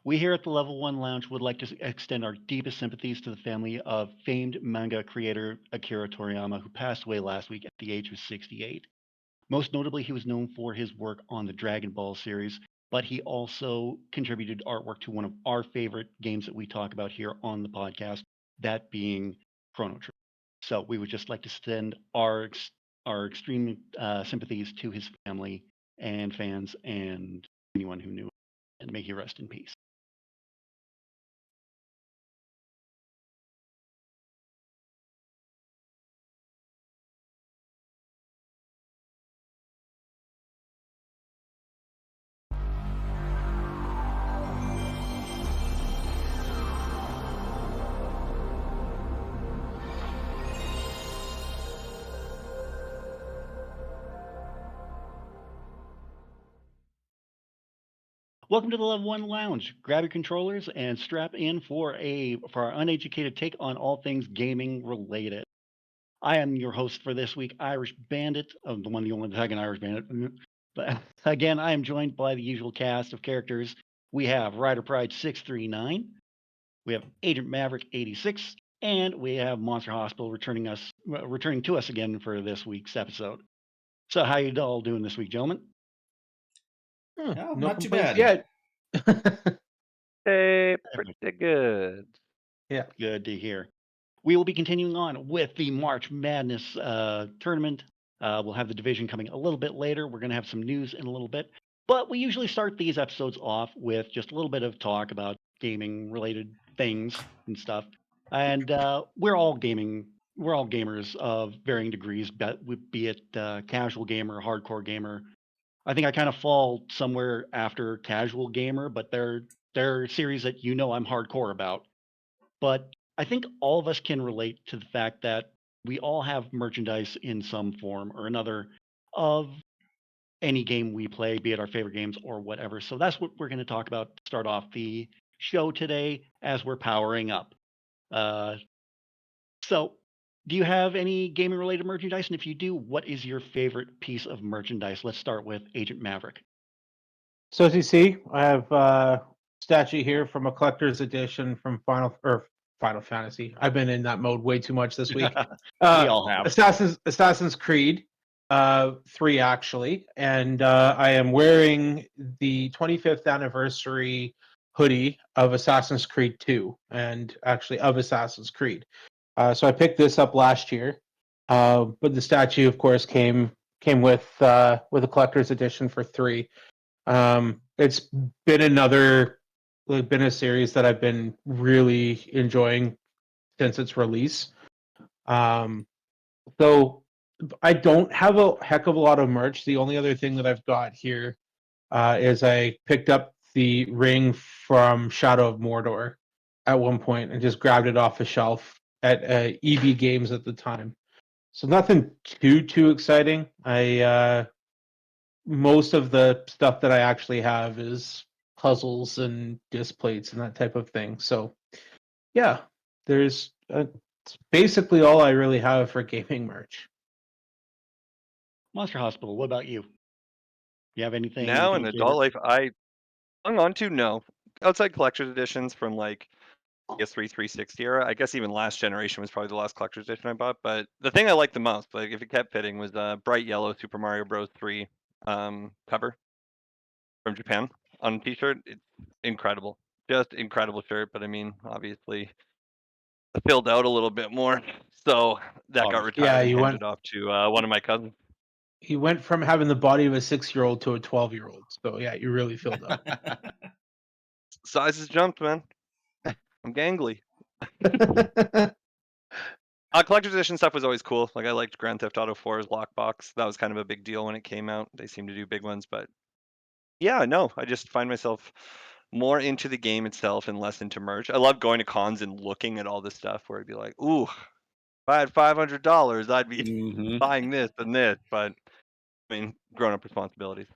We here at the Level 1 Lounge would like to extend our deepest sympathies to the family of famed manga creator Akira Toriyama, who passed away last week at the age of 68. Most notably, he was known for his work on the Dragon Ball series, but he also contributed artwork to one of our favorite games that we talk about here on the podcast, that being Chrono Trigger. So we would just like to send our extreme sympathies to his family and fans and anyone who knew him, and may he rest in peace. Welcome to the Level One Lounge. Grab your controllers and strap in for our uneducated take on all things gaming related. I am your host for this week, Irish Bandit, the only second Irish Bandit. But again, I am joined by the usual cast of characters. We have Rider Pride 639, we have Agent Maverick 86, and we have Monster Hospital returning to us again for this week's episode. So, how you all doing this week, gentlemen? No Not too complaints bad. yet. Hey, pretty good. Yeah. Good to hear. We will be continuing on with the March Madness tournament. We'll have the division coming a little bit later. We're going to have some news in a little bit. But we usually start these episodes off with just a little bit of talk about gaming related things and stuff. And we're all gamers of varying degrees, be it casual gamer, hardcore gamer. I think I kind of fall somewhere after casual gamer, but there are series that I'm hardcore about. But I think all of us can relate to the fact that we all have merchandise in some form or another of any game we play, be it our favorite games or whatever. So that's what we're going to talk about to start off the show today as we're powering up. Uh, so, do you have any gaming related merchandise? And if you do, what is your favorite piece of merchandise? Let's start with Agent Maverick. So as you see, I have a statue here from a collector's edition from Final Fantasy. I've been in that mode way too much this week. We all have. Assassin's Creed 3 actually, and I am wearing the 25th anniversary hoodie of Assassin's Creed 2, and actually of Assassin's Creed. So I picked this up last year, but the statue, of course, came with a collector's edition for 3. It's been a series that I've been really enjoying since its release. So I don't have a heck of a lot of merch. The only other thing that I've got here is I picked up the ring from Shadow of Mordor at one point and just grabbed it off a shelf at EB Games at the time. So nothing too exciting. Most of the stuff that I actually have is puzzles and disc plates and that type of thing. So, yeah, it's basically all I really have for gaming merch. Monster Hospital, what about you? You have anything? Now in anything adult life, I hung on to no outside collector's editions from like PS3 360 era. I guess even last generation was probably the last collector's edition I bought. But the thing I liked the most, like if it kept fitting, was bright yellow Super Mario Bros. 3 cover from Japan on a T-shirt. It's incredible, just incredible shirt. But I mean, obviously, I filled out a little bit more, so that got retired Yeah, and you handed off to one of my cousins. He went from having the body of a 6-year-old to a 12-year-old. So yeah, you really filled up. Sizes jumped, man. I'm gangly. Collector's edition stuff was always cool. Like I liked Grand Theft Auto 4's lockbox. That was kind of a big deal when it came out. They seem to do big ones, but yeah, no, I just find myself more into the game itself and less into merch. I love going to cons and looking at all this stuff where I'd be like, ooh, if I had $500, I'd be buying this and this. But I mean, grown-up responsibilities.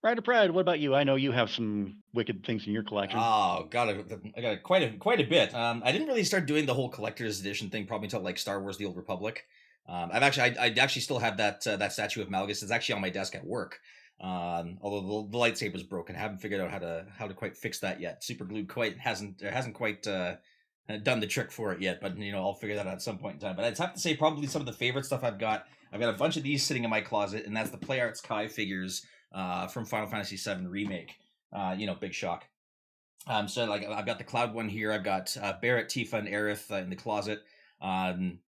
Rider Pride, what about you? I know you have some wicked things in your collection. Oh, I got quite a bit. I didn't really start doing the whole collector's edition thing probably until like Star Wars: The Old Republic. I actually still have that statue of Malgus. It's actually on my desk at work. Although the lightsaber's broken, I haven't figured out how to quite fix that yet. Super glue hasn't quite done the trick for it yet, but I'll figure that out at some point in time. But I'd have to say probably some of the favorite stuff I've got. I've got a bunch of these sitting in my closet, and that's the Play Arts Kai figures from Final Fantasy VII Remake. Big shock. So like I've got the Cloud one here. I've got Barrett, Tifa, and Aerith in the closet.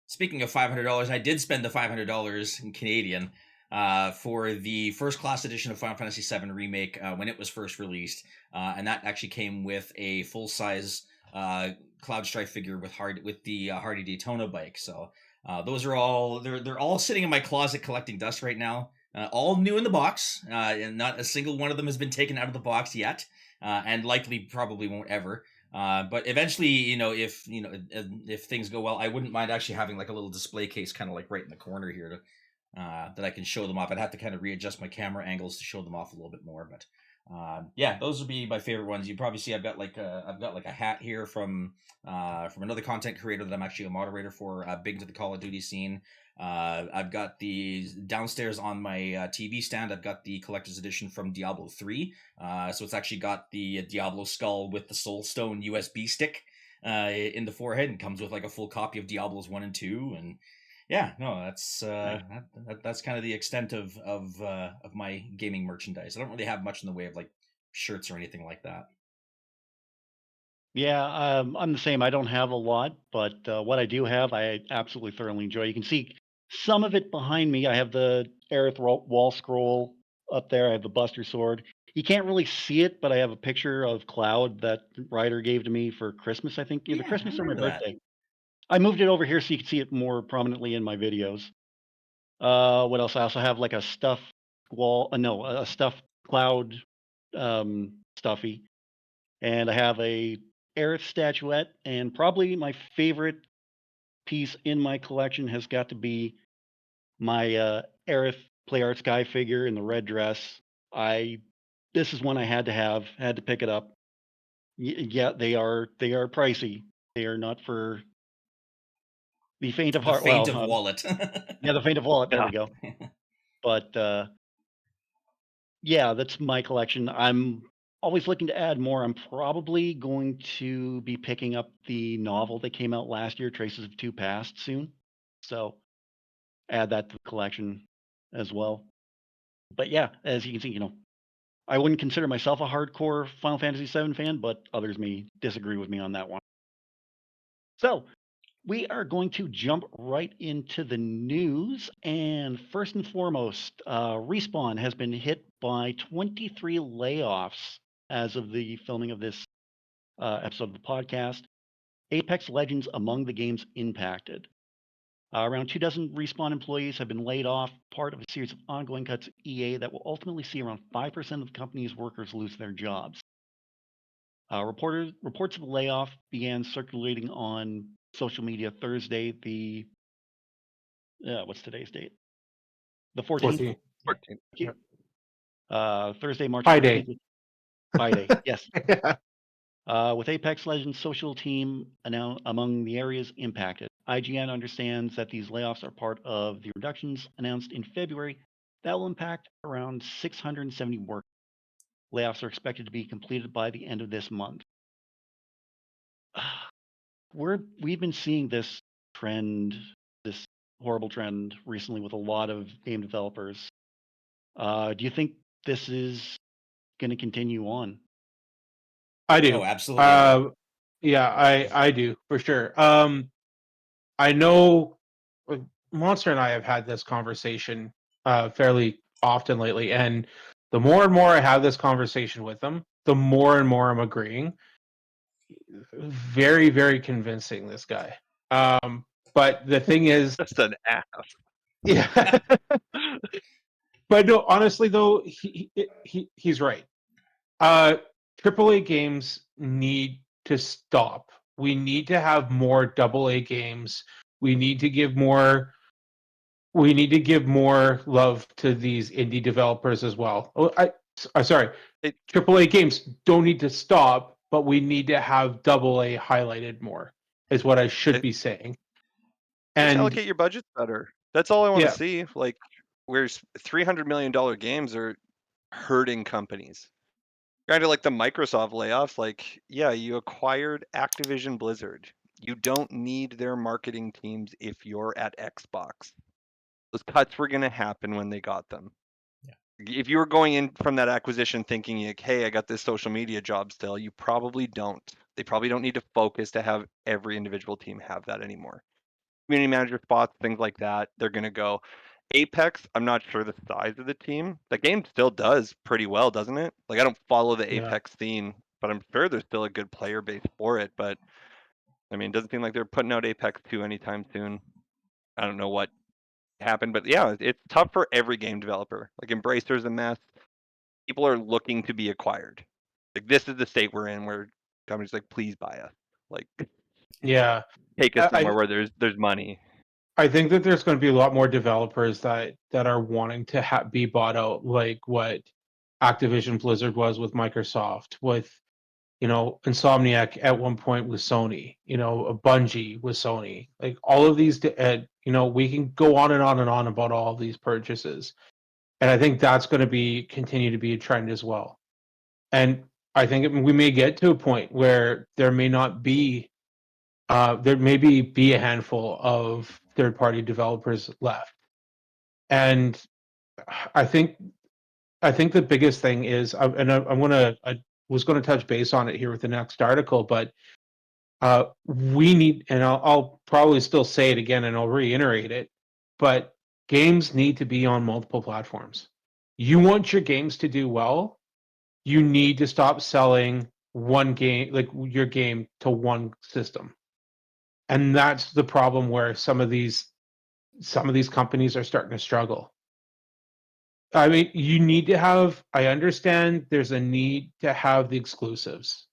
Speaking of $500, I did spend the $500 in Canadian for the first class edition of Final Fantasy VII Remake when it was first released, and that actually came with a full size Cloud Strife figure with the Hardy Daytona bike. So those are all they're all sitting in my closet collecting dust right now. All new in the box, and not a single one of them has been taken out of the box yet, and likely probably won't ever. But eventually, if things go well, I wouldn't mind actually having like a little display case, kind of like right in the corner here, to that I can show them off. I'd have to kind of readjust my camera angles to show them off a little bit more, but yeah, those would be my favorite ones. You probably see I've got like a hat here from another content creator that I'm actually a moderator for, big into the Call of Duty scene. I've got the downstairs on my TV stand. I've got the collector's edition from Diablo 3. So it's actually got the Diablo skull with the Soul Stone USB stick in the forehead, and comes with like a full copy of Diablos 1 and 2. And yeah, no, that's kind of the extent of my gaming merchandise. I don't really have much in the way of like shirts or anything like that. Yeah, I'm the same. I don't have a lot, but what I do have, I absolutely thoroughly enjoy. You can see some of it behind me. I have the Aerith wall scroll up there. I have the Buster Sword. You can't really see it, but I have a picture of Cloud that Ryder gave to me for Christmas, I think, either Yeah, I Christmas or my remember that. birthday. I moved it over here so you can see it more prominently in my videos. What else? I also have like a stuffed no, a stuffed Cloud stuffy, and I have a Aerith statuette, and probably my favorite piece in my collection has got to be my Aerith Play Art Sky figure in the red dress. This is one I had to have, had to pick it up. Yeah, they are pricey. They are not for the faint of The heart. faint Well, of wallet. yeah, the faint of wallet. There Yeah. we go. But yeah, that's my collection. I'm always looking to add more. I'm probably going to be picking up the novel that came out last year, Traces of Two Past, soon. So add that to the collection as well. But yeah, as you can see, I wouldn't consider myself a hardcore Final Fantasy VII fan, but others may disagree with me on that one. So we are going to jump right into the news. And first and foremost, Respawn has been hit by 23 layoffs as of the filming of this episode of the podcast. Apex Legends among the games impacted. Around 24 Respawn employees have been laid off, part of a series of ongoing cuts at EA that will ultimately see around 5% of the company's workers lose their jobs. Reports of the layoff began circulating on social media Thursday, what's today's date? The 14th? 14. Yeah. Thursday, March Pi 14th. Day. Pi Day, yes. Yeah. With Apex Legends social team among the areas impacted. IGN understands that these layoffs are part of the reductions announced in February that will impact around 670 workers. Layoffs are expected to be completed by the end of this month. We've been seeing this trend, this horrible trend recently with a lot of game developers. Do you think this is going to continue on? I do. Oh, absolutely. Yeah, I do for sure. I know Monster and I have had this conversation fairly often lately, and the more and more I have this conversation with them, the more and more I'm agreeing. Very, very convincing, this guy. But the thing is, Just an ass. yeah. But no, honestly though, he's right. AAA games need to stop. We need to have more AA games. We need to give more. We need to give more love to these indie developers as well. Oh, sorry. It- AAA games don't need to stop, but we need to have AA highlighted more. Is what I should it- be saying. Just And allocate your budgets better. That's all I want to yeah, see. Like, where's $300 million games are hurting companies. Granted, like the Microsoft layoffs, like, yeah, you acquired Activision Blizzard. You don't need their marketing teams if you're at Xbox. Those cuts were going to happen when they got them. Yeah. If you were going in from that acquisition thinking, like, hey, I got this social media job still, you probably don't. They probably don't need to focus to have every individual team have that anymore. Community manager spots, things like that, they're going to go. Apex, I'm not sure the size of the team. The game still does pretty well, doesn't it? Like, I don't follow the Yeah. Apex scene, but I'm sure there's still a good player base for it. But I mean, it doesn't seem like they're putting out Apex 2 anytime soon. I don't know what happened, but yeah, it's tough for every game developer. Like Embracer's a mess. People are looking to be acquired. Like, this is the state we're in where companies like, please buy us. Like, Yeah. take us I somewhere where there's money. I think that there's going to be a lot more developers that are wanting to be bought out, like what Activision Blizzard was with Microsoft, with Insomniac at one point with Sony, a Bungie with Sony, like all of these. We can go on and on and on about all of these purchases, and I think that's going to continue to be a trend as well. And I think we may get to a point where there may not be there may be a handful of third-party developers left, and I think the biggest thing is, I was going to touch base on it here with the next article, but we need, and I'll probably still say it again, and I'll reiterate it, but games need to be on multiple platforms. You want your games to do well, you need to stop selling one game, like your game, to one system. And that's the problem where some of these companies are starting to struggle. I mean, you need to have, I understand there's a need to have the exclusives.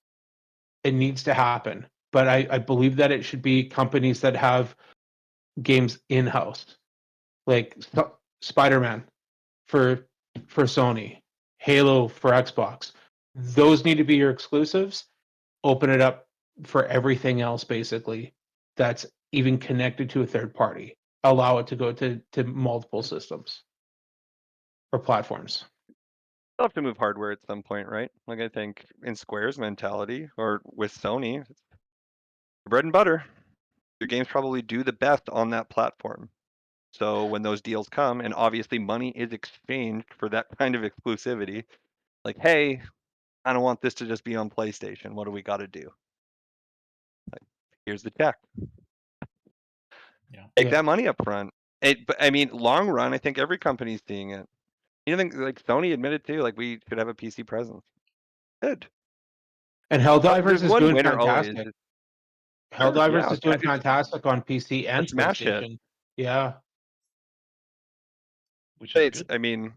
It needs to happen. But I believe that it should be companies that have games in-house. Like Spider-Man for Sony, Halo for Xbox. Those need to be your exclusives. Open it up for everything else, basically, that's even connected to a third party. Allow it to go to multiple systems or platforms. They'll have to move hardware at some point, right? Like, I think in Square's mentality, or with Sony, it's bread and butter. Your games probably do the best on that platform. So when those deals come, and obviously money is exchanged for that kind of exclusivity, like, hey, I don't want this to just be on PlayStation. What do we got to do? Like, here's the check. Yeah. Take that money up front. But I mean, long run, I think every company's seeing it. You think, like, Sony admitted too, like, we should have a PC presence. Good. And Helldivers There's is one doing winner always. fantastic. Sure, Helldivers yeah, is doing it's fantastic on PC a and smash hit. PlayStation. Yeah. which is It's, good. I mean,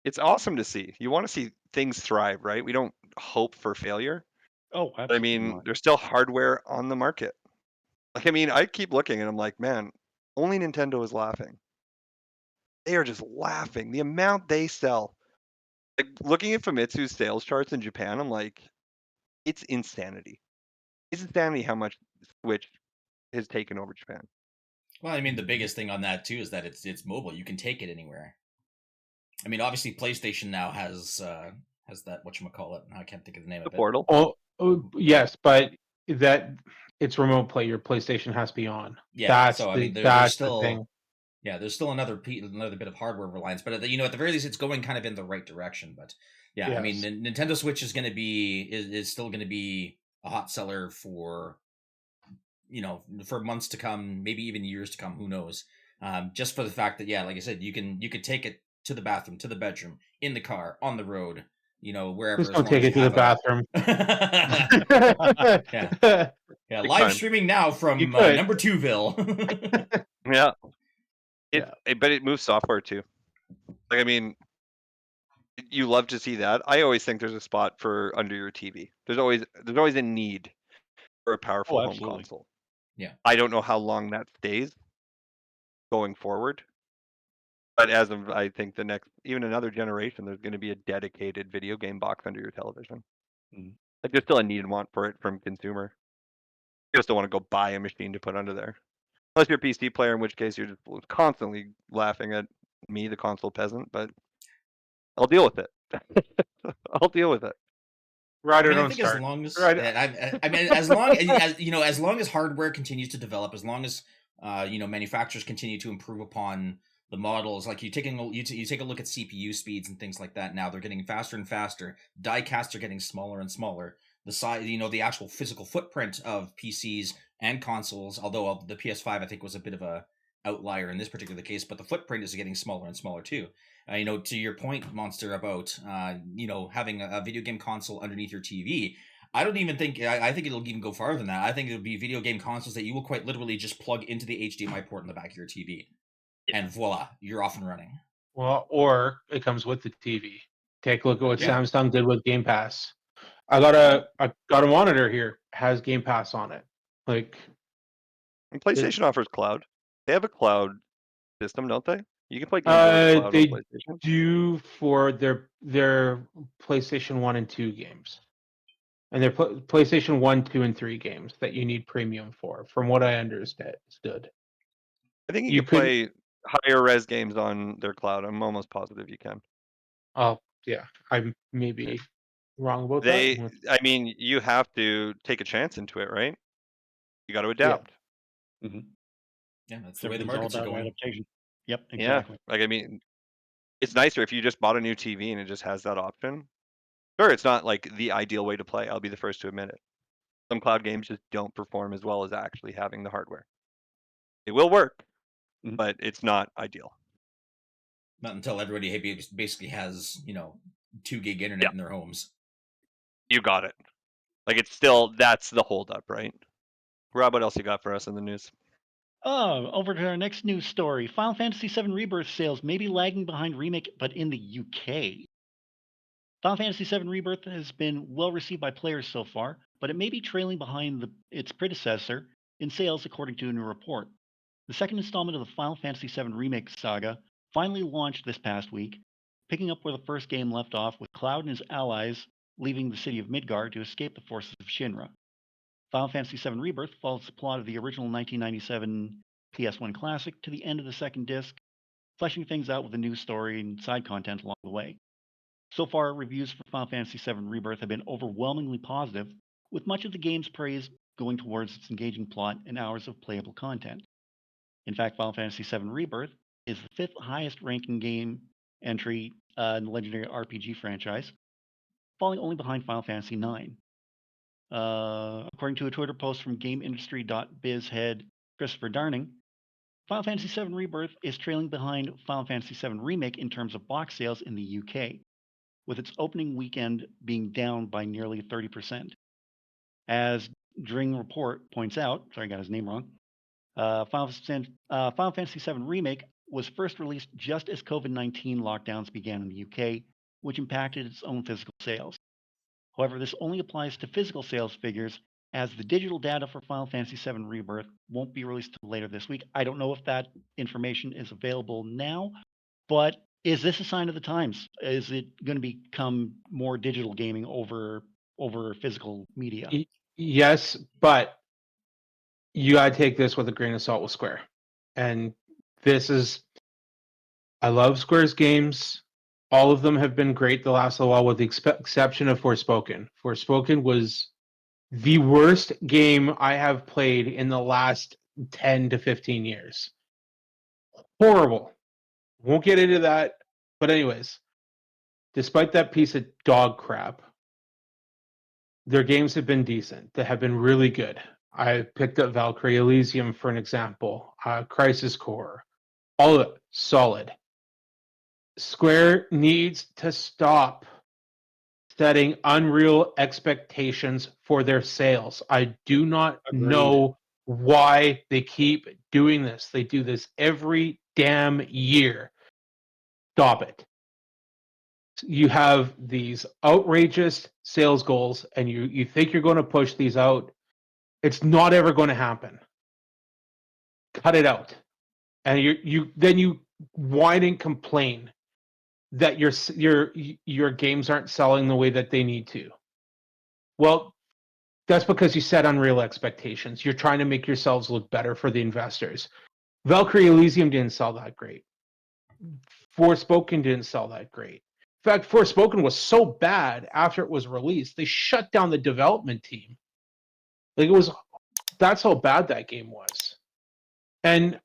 it's awesome to see. You want to see things thrive, right? We don't hope for failure. Oh, But I absolutely mean, not. there's still hardware on the market. Like, I mean, I keep looking and I'm like, man, only Nintendo is laughing. They are just laughing. The amount they sell. Like, looking at Famitsu's sales charts in Japan, I'm like, it's insanity. It's insanity how much Switch has taken over Japan. Well, I mean, the biggest thing on that too is that it's mobile. You can take it anywhere. I mean, obviously, PlayStation now has that whatchamacallit. I can't think of the name The of it. Portal. Oh, yes, but that it's remote play. Your PlayStation has to be on. Yeah. That's So I mean, there's that's the still thing. yeah, there's still another bit of hardware reliance, but at the very least, it's going kind of in the right direction. But yeah, I mean, Yes. Nintendo Switch is going to be is still going to be a hot seller for for months to come, maybe even years to come. Who knows? Just for the fact that, yeah, like I said, you could take it to the bathroom, to the bedroom, in the car, on the road, wherever. Just As don't long take as it you to the have bathroom. yeah, Big live time. streaming now You from could. number 2ville. Yeah. Yeah. But it moves software too. Like, I mean, you love to see that. I always think there's a spot for under your TV. There's always a need for a powerful home absolutely. console. Yeah. I don't know how long that stays going forward. But as of, I think, the next, even another generation, there's going to be a dedicated video game box under your television. Mhm. Like, there's still a need and want for it from consumer. You just don't want to go buy a machine to put under there. Unless you're a PC player, in which case you're just constantly laughing at me, the console peasant, but I'll deal with it. I'll deal with it. Ryder, I mean, I don't think as start. long as Ryder, I mean, as long as as long as hardware continues to develop, as long as manufacturers continue to improve upon the models, like you take a look at CPU speeds and things like that. Now they're getting faster and faster. Die casts are getting smaller and smaller. The size, the actual physical footprint of PCs and consoles, although the PS5 I think was a bit of a outlier in this particular case, but the footprint is getting smaller and smaller too. To your point, Monster, about having a video game console underneath your TV. I don't even think I think it'll even go farther than that. I think it'll be video game consoles that you will quite literally just plug into the HDMI port in the back of your TV, and voila, you're off and running. well, or it comes with the TV. Take a look at what Yeah. Samsung did with Game Pass. I got a monitor here, has Game Pass on it. Like, And PlayStation offers cloud. They have a cloud system, don't they? You can play games over the cloud on they PlayStation. do for their PlayStation 1 and 2 games. And their PlayStation 1, 2, and 3 games that you need premium for, from what I understood. I think you You can could- play higher res games on their cloud. I'm almost positive you can. Oh, yeah. I may be wrong about They, that. I mean, you have to take a chance into it, right? You got to adapt. Yeah, that's the way the Everything's all markets are about going. adaptation. Yep, Yeah. exactly. Like, I mean, it's nicer if you just bought a new TV and it just has that option. Sure, it's not like the ideal way to play. I'll be the first to admit it. Some cloud games just don't perform as well as actually having the hardware. It will work, Mhm. but it's not ideal. Not until everybody basically has 2 gig internet in their homes. You got it. Like, it's still, that's the holdup, right? Rob, what else you got for us in the news? Oh, over to our next news story. Final Fantasy VII Rebirth sales may be lagging behind Remake, but in the UK. Final Fantasy VII Rebirth has been well received by players so far, but it may be trailing behind its predecessor in sales, according to a new report. The second installment of the Final Fantasy VII Remake saga finally launched this past week, picking up where the first game left off with Cloud and his allies leaving the city of Midgar to escape the forces of Shinra. Final Fantasy VII Rebirth follows the plot of the original 1997 PS1 classic to the end of the second disc, fleshing things out with a new story and side content along the way. So far, reviews for Final Fantasy VII Rebirth have been overwhelmingly positive, with much of the game's praise going towards its engaging plot and hours of playable content. In fact, Final Fantasy VII Rebirth is the 5th highest ranking game entry in the legendary RPG franchise, falling only behind Final Fantasy IX. According to a Twitter post from GameIndustry.biz head Christopher Darning, Final Fantasy VII Rebirth is trailing behind Final Fantasy VII Remake in terms of box sales in the UK, with its opening weekend being down by nearly 30%. As Dring Report points out, sorry, I got his name wrong, Final Fantasy VII Remake was first released just as COVID-19 lockdowns began in the UK, which impacted its own physical sales. However, this only applies to physical sales figures, as the digital data for Final Fantasy VII Rebirth won't be released until later this week. I don't know if that information is available now, but is this a sign of the times? Is it going to become more digital gaming over physical media? Yes, but you gotta take this with a grain of salt with Square. And I love Square's games. All of them have been great the last little while, with the exception of Forspoken. Forspoken was the worst game I have played in the last 10 to 15 years. Horrible. Won't get into that. But anyways, despite that piece of dog crap, their games have been decent. They have been really good. I picked up Valkyrie Elysium for an example. Crisis Core. All of it solid. Square needs to stop setting unreal expectations for their sales. I do not know why they keep doing this. They do this every damn year. Stop it. You have these outrageous sales goals and you think you're going to push these out. It's not ever going to happen. Cut it out. And you whine and complain that your games aren't selling the way that they need to. Well, that's because you set unreal expectations. You're trying to make yourselves look better for the investors. Valkyrie Elysium didn't sell that great. Forspoken didn't sell that great. fact, Forspoken was so bad after it was released, they shut down the development team. Like that's how bad that game was. And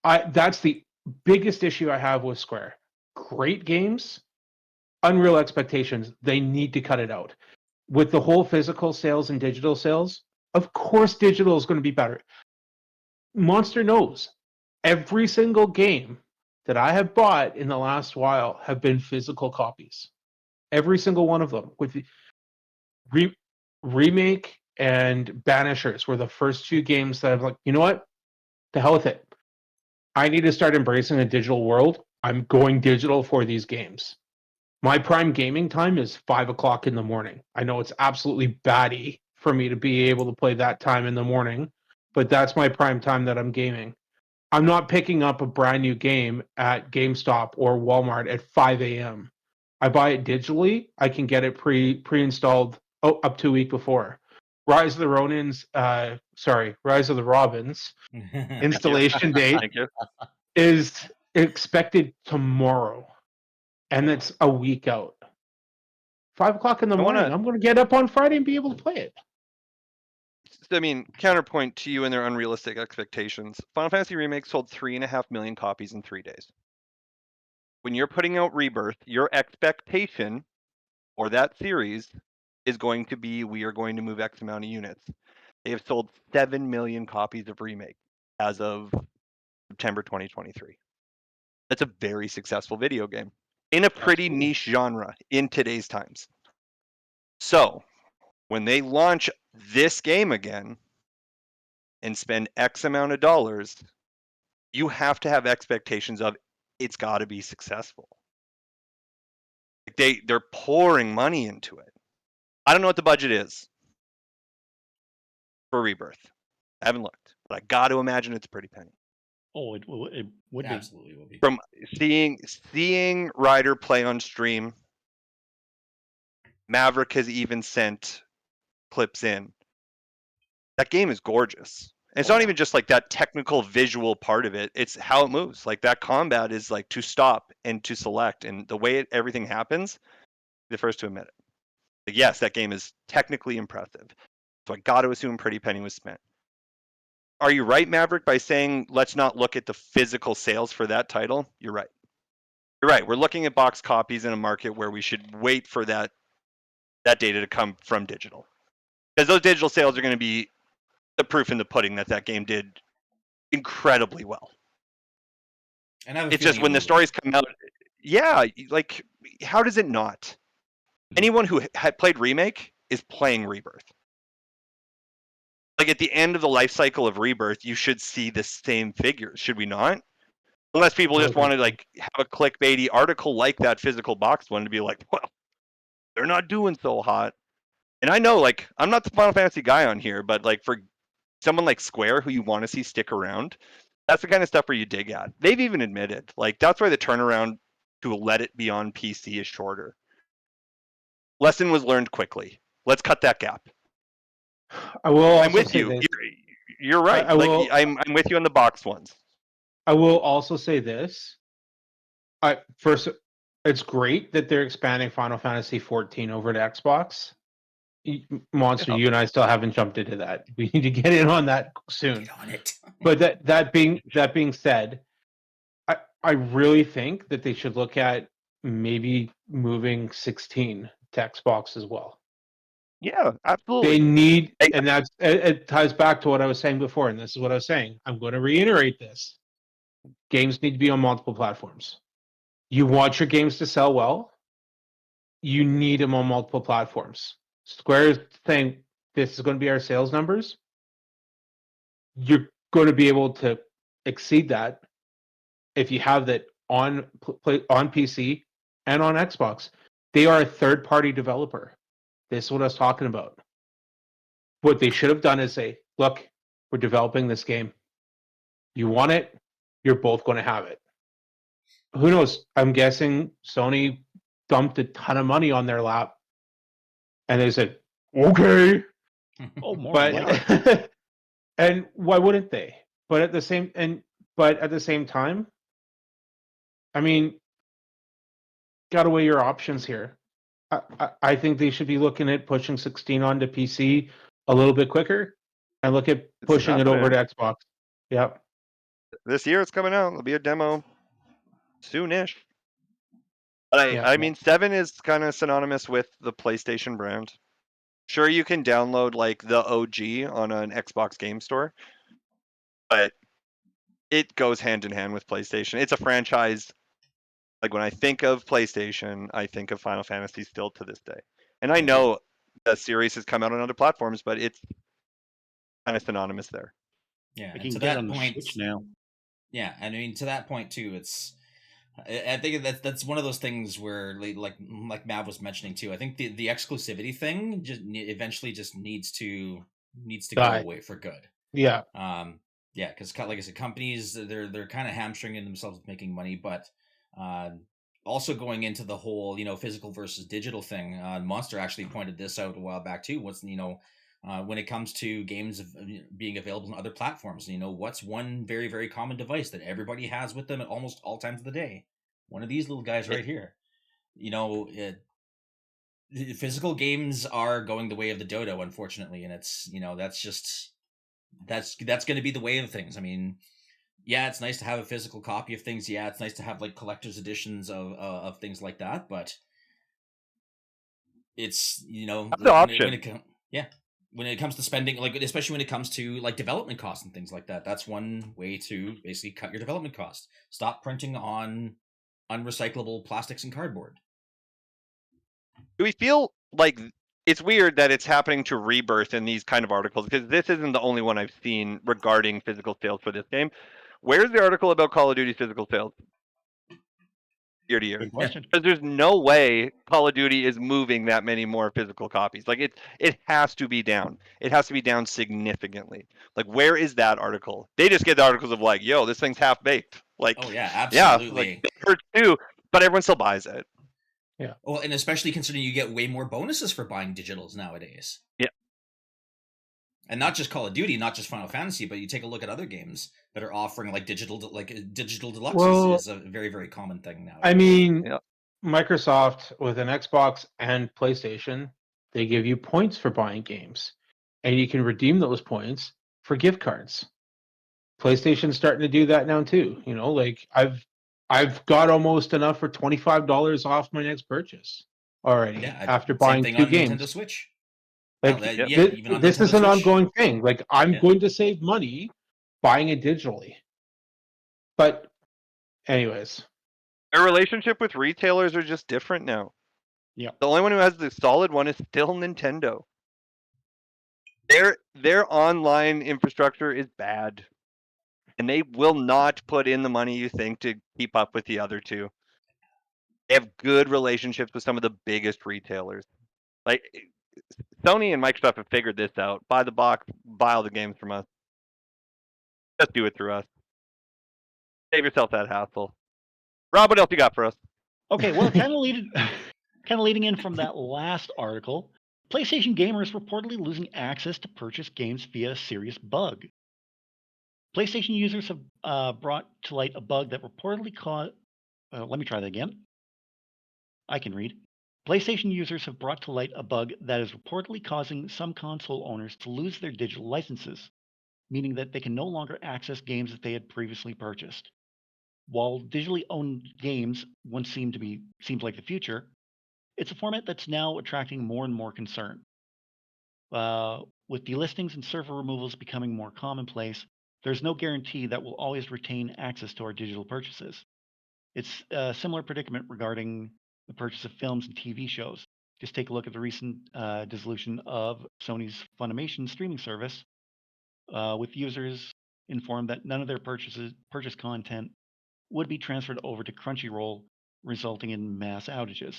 that's the biggest issue I have with Square. Great games, unreal expectations. They need to cut it out. With the whole physical sales and digital sales, of course digital is going to be better. Monster knows every single game that I have bought in the last while have been physical copies. Every single one of them. With the Remake and Banishers were the first two games that I'm like, you know what? To hell with it. I need to start embracing a digital world. I'm going digital for these games. My prime gaming time is 5 o'clock in the morning. I know it's absolutely batty for me to be able to play that time in the morning, but that's my prime time that I'm gaming. I'm not picking up a brand new game at GameStop or Walmart at 5 a.m. I buy it digitally. I can get it pre-installed up to a week before. Rise of the Robins installation date Thank you. is expected tomorrow, and it's a week out. 5 o'clock in the I morning. wanna- I'm going to get up on Friday and be able to play it. I mean, counterpoint to you and their unrealistic expectations. Final Fantasy Remake sold 3.5 million copies in 3 days. When you're putting out Rebirth, your expectation for that series is going to be we are going to move X amount of units. They have sold 7 million copies of Remake as of September 2023. That's a very successful video game in a pretty Absolutely. niche genre in today's times. So when they launch this game again and spend X amount of dollars, you have to have expectations of it's got to be successful. They're pouring money into it. I don't know what the budget is for Rebirth. I haven't looked, but I got to imagine it's a pretty penny. Oh, it would be. Absolutely will be. From seeing Ryder play on stream, Maverick has even sent clips in. That game is gorgeous. And it's not even just like that technical visual part of it. It's how it moves. Like that combat is like to stop and to select, and the way everything happens. The first to admit it. Like, yes, that game is technically impressive. So I got to assume pretty penny was spent. Are you right, Maverick, by saying let's not look at the physical sales for that title? You're right. You're right. We're looking at box copies in a market where we should wait for that data to come from digital. Because those digital sales are going to be the proof in the pudding that game did incredibly well. And I have a It's just feeling when it the will. stories come out, yeah, like how does it not? Anyone who had played Remake is playing Rebirth. Like at the end of the life cycle of Rebirth, you should see the same figures, should we not? Unless people just want to like have a clickbaity article like that physical box one to be like, well, they're not doing so hot. And I know, like, I'm not the Final Fantasy guy on here, but like for someone like Square who you want to see stick around, that's the kind of stuff where you dig at. They've even admitted, like, that's why the turnaround to let it be on PC is shorter. Lesson was learned quickly. Let's cut that gap. I will. I'm with you. You're right. I'm with you on the box ones. I will also say this. First, it's great that they're expanding Final Fantasy 14 over to Xbox. Monster, you and I still haven't jumped into that. We need to get in on that soon. Get on it. But that being said, I really think that they should look at maybe moving 16 to Xbox as well. Yeah, absolutely. They need, and it ties back to what I was saying before, and this is what I was saying. I'm going to reiterate this. Games need to be on multiple platforms. You want your games to sell well, you need them on multiple platforms. Square is saying this is going to be our sales numbers. You're going to be able to exceed that if you have that on PC and on Xbox. They are a third-party developer. This is what I was talking about. What they should have done is say, look, we're developing this game. You want it, you're both going to have it. Who knows? I'm guessing Sony dumped a ton of money on their lap, and they said, "Okay." Oh, more than likely. But and why wouldn't they? But at the same time, I mean, got to weigh your options here. I think they should be looking at pushing 16 onto PC a little bit quicker, and look at It's pushing it over to happening. Xbox. Yep. This year it's coming out. There'll be a demo soonish. But Yeah. I mean, 7 is kind of synonymous with the PlayStation brand. Sure, you can download like the OG on an Xbox game store, but it goes hand in hand with PlayStation. It's a franchise. Like when I think of PlayStation, I think of Final Fantasy still to this day. And I know the series has come out on other platforms, but it's kind of synonymous there. Yeah, You and to can get it on that the point, Switch now. yeah, and I mean to that point too, I think that's one of those things where like Mav was mentioning too. I think the exclusivity thing eventually just needs to go Die. away for good. Yeah. Yeah, because like I said, companies they're kind of hamstringing themselves with making money, but also going into the whole physical versus digital thing. Monster actually pointed this out a while back too. What's when it comes to games being available on other platforms, what's one very, very common device that everybody has with them at almost all times of the day? One of these little guys right here. Physical games are going the way of the dodo, unfortunately, and it's that's going to be the way of things. I mean, yeah, it's nice to have a physical copy of things. Yeah, it's nice to have like collector's editions of things like that, but it's That's the option. when it comes to spending, like especially when it comes to like development costs and things like that, that's one way to basically cut your development costs. Stop printing on unrecyclable plastics and cardboard. Do we feel like it's weird that it's happening to Rebirth in these kind of articles? Because this isn't the only one I've seen regarding physical sales for this game. Where's the article about Call of Duty physical sales year to year? Good question. Because there's no way Call of Duty is moving that many more physical copies. Like it has to be down. It has to be down significantly. Like where is that article? They just get the articles of like, yo, this thing's half baked. Like, Oh yeah, yeah, absolutely. like it hurts too, but everyone still buys it. Yeah. Well, and especially considering you get way more bonuses for buying digitals nowadays. Yeah. And not just Call of Duty, not just Final Fantasy, but you take a look at other games that are offering like digital deluxe Well, is a very, very common thing now. I mean, Yeah. Microsoft with an Xbox and PlayStation, they give you points for buying games, and you can redeem those points for gift cards. PlayStation's starting to do that now too. Like I've got almost enough for $25 off my next purchase already after Same buying thing 2 on Nintendo games. Switch. Like Yeah, even on this Nintendo is an Switch. ongoing thing. Like I'm Yeah. going to save money buying it digitally. But anyways, Our relationship with retailers are just different now. Yeah. The only one who has the solid one is still Nintendo. Their online infrastructure is bad. And they will not put in the money you think to keep up with the other two. They have good relationships with some of the biggest retailers. Like Sony and Microsoft have figured this out. Buy the box, buy all the games from us. Just do it through us. Save yourself that hassle. Rob, what else you got for us? Okay, well, kind of leading in from that last article, PlayStation gamers reportedly losing access to purchase games via a serious bug. PlayStation users have brought to light a bug that reportedly caused. Let me try that again. I can read. PlayStation users have brought to light a bug that is reportedly causing some console owners to lose their digital licenses, meaning that they can no longer access games that they had previously purchased. While digitally owned games once seemed like the future, it's a format that's now attracting more and more concern. With delistings and server removals becoming more commonplace, there's no guarantee that we'll always retain access to our digital purchases. It's a similar predicament regarding the purchase of films and TV shows. Just take a look at the recent dissolution of Sony's Funimation streaming service, with users informed that none of their purchase content would be transferred over to Crunchyroll, resulting in mass outages.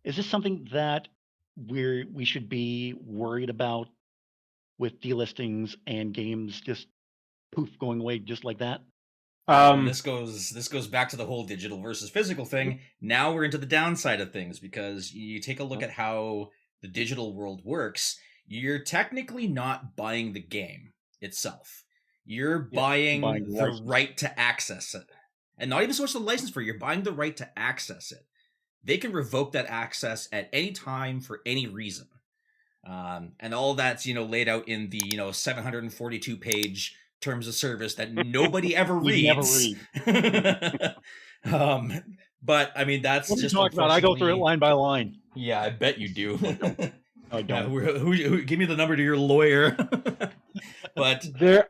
Is this something that we should be worried about with delistings and games just poof going away just like that? And this goes back to the whole digital versus physical thing. Now we're into the downside of things, because you take a look at how the digital world works. You're technically not buying the game itself. You're buying buying the the license. right to access it. And not even so much the license for it, you're buying the right to access it. they can revoke that access at any time for any reason. And all that's, laid out in the, 742 page terms of service that nobody ever We never reads. read. But I mean, that's What are you just talking about? I go through it unfortunately. line by line. Yeah, I bet you do. I don't. Who give me the number to your lawyer? But There,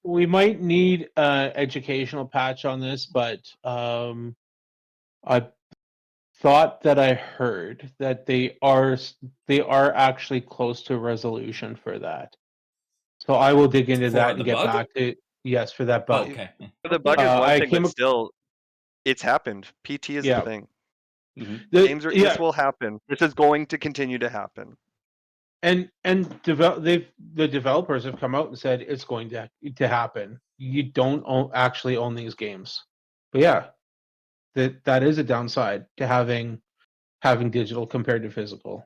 we might need an educational patch on this, but I thought that I heard that they are actually close to a resolution for that. So I will dig into For that the and get bug? back to for that Oh, bug. okay. The bug is one I thing, came but ac- still, it's happened. PT is Yeah. the thing. Mhm. Games are. This will happen. This is going to continue to happen. and the developers have come out and said it's going to happen. You don't actually own these games, but yeah, that is a downside to having digital compared to physical.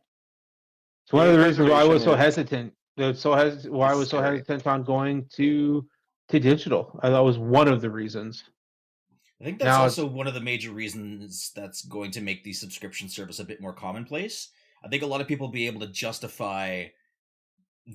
It's one of the reasons why I was so hesitant. Why I was so hesitant on going to digital. That was one of the reasons. I think that's also one of the major reasons that's going to make the subscription service a bit more commonplace. I think a lot of people will be able to justify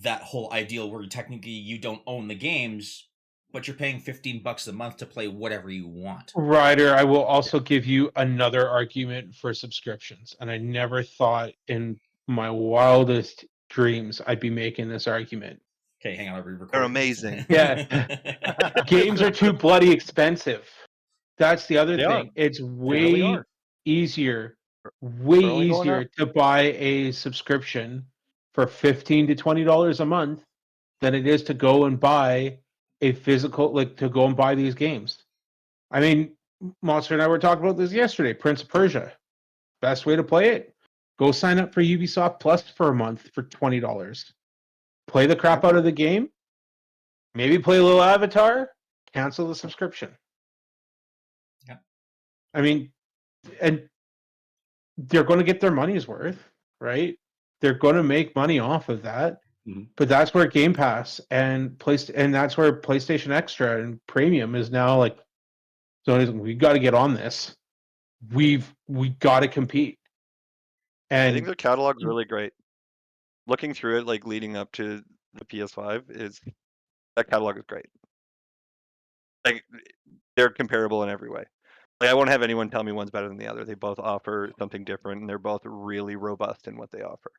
that whole ideal where technically you don't own the games, but you're paying $15 a month to play whatever you want. Ryder, I will also give you another argument for subscriptions, and I never thought in my wildest dreams I'd be making this argument. Okay, hang on, I'll re-record. They're amazing. Yeah. Games are too bloody expensive. That's the other thing. It's way easier to buy a subscription for $15 to $20 a month than it is to go and buy a physical, to go and buy these games. I mean, Monster and I were talking about this yesterday. Prince of Persia, best way to play it. Go sign up for Ubisoft Plus for a month for $20. Play the crap out of the game. Maybe play a little Avatar. Cancel the subscription. Yeah. I mean, and they're going to get their money's worth, right? They're going to make money off of that. Mhm. But that's where Game Pass and that's where PlayStation Extra and Premium is now like. So we got to get on this. We got to compete. And I think their catalog's really great. Looking through it, like leading up to the PS5, that catalog is great. Like they're comparable in every way. Like I won't have anyone tell me one's better than the other. They both offer something different, and they're both really robust in what they offer.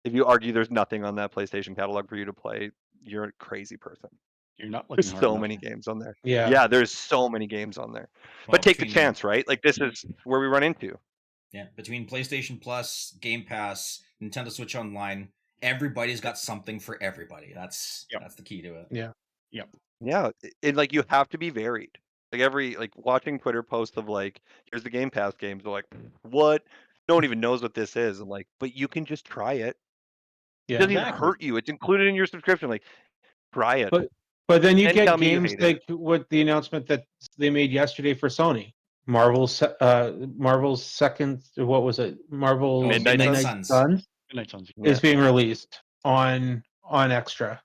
If you argue there's nothing on that PlayStation catalog for you to play, you're a crazy person. You're not looking There's hard so enough. many games on there. Yeah, there's so many games on there. Well, but take the chance, right? Like this is where we run into. Yeah, between PlayStation Plus, Game Pass, Nintendo Switch Online, everybody's got something for everybody. That's the key to it. Yeah. And like you have to be varied. Like watching Twitter posts of like, here's the Game Pass games. They're like, what? No one even knows what this is. I'm like, but you can just try it. Yeah, It doesn't even hurt you. It's included in your subscription. Like, try it. But then you And get tell me you games hate like what the announcement that they made yesterday for Sony. Marvel's second, what was it? Marvel's Midnight Suns. Midnight Suns. is being released on Extra.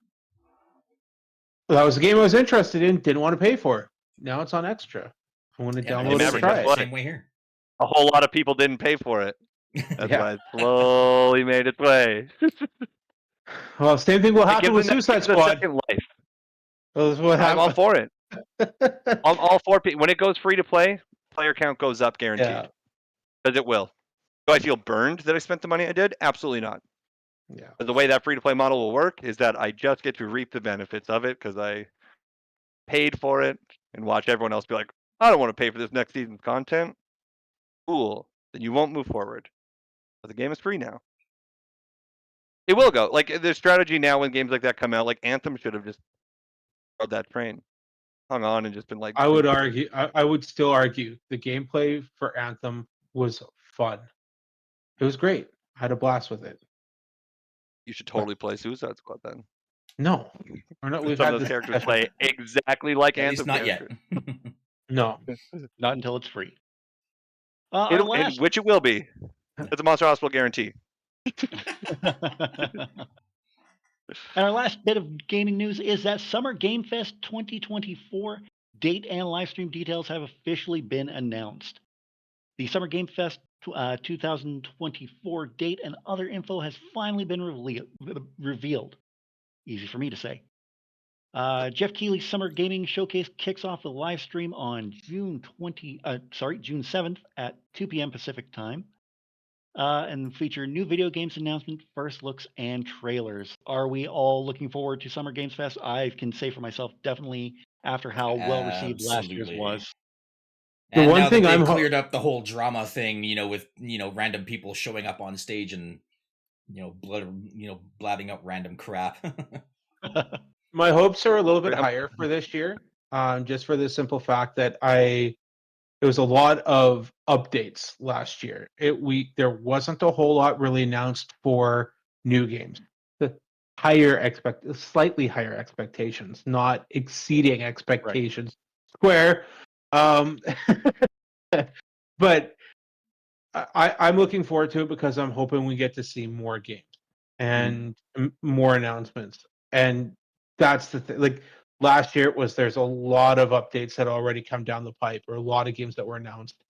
That was a game I was interested in, didn't want to pay for. Now it's on Extra. I want to download it and try it. Same way here. A whole lot of people didn't pay for it. That's why it slowly made its way. Well, same thing will happen with Suicide Squad. Second life. I'm all for it. I'm all for it. When it goes free to play, player count goes up guaranteed. Because it will. Do I feel burned that I spent the money I did? Absolutely not. Yeah. But the way that free to play model will work is that I just get to reap the benefits of it because I paid for it and watch everyone else be like, I don't want to pay for this next season's content. Cool. Then you won't move forward. But the game is free now. It will go. Like the strategy now when games like that come out, like Anthem should have just rode that train. Hung on and just been like, I would argue. I would still argue the gameplay for Anthem was fun. It was great. I had a blast with it. You should totally play Suicide Squad then. No, we're not. We've Some had of those this characters play exactly like At least Anthem. not yet. No, not until it's free. Which it will be. It's a Monster Hospital guarantee. And our last bit of gaming news is that Summer Game Fest 2024 date and live stream details have officially been announced. The Summer Game Fest 2024 date and other info has finally been revealed. Easy for me to say. Jeff Keighley's Summer Gaming Showcase kicks off the live stream on June 7th at 2 p.m. Pacific time. And feature new video games announcement, first looks, and trailers. Are we all looking forward to Summer Games Fest? I can say for myself, definitely after how well received last year's Absolutely. was. And one now thing that they've I'm cleared up the whole drama thing, with random people showing up on stage and blabbing out random crap. My hopes are a little bit higher for this year, just for the simple fact that it was a lot of updates last year. There wasn't a whole lot really announced for new games. The slightly higher expectations, not exceeding expectations. Square, but I'm looking forward to it because I'm hoping we get to see more games and more announcements. And that's the thing. Like last year, there's a lot of updates that already come down the pipe, or a lot of games that were announced.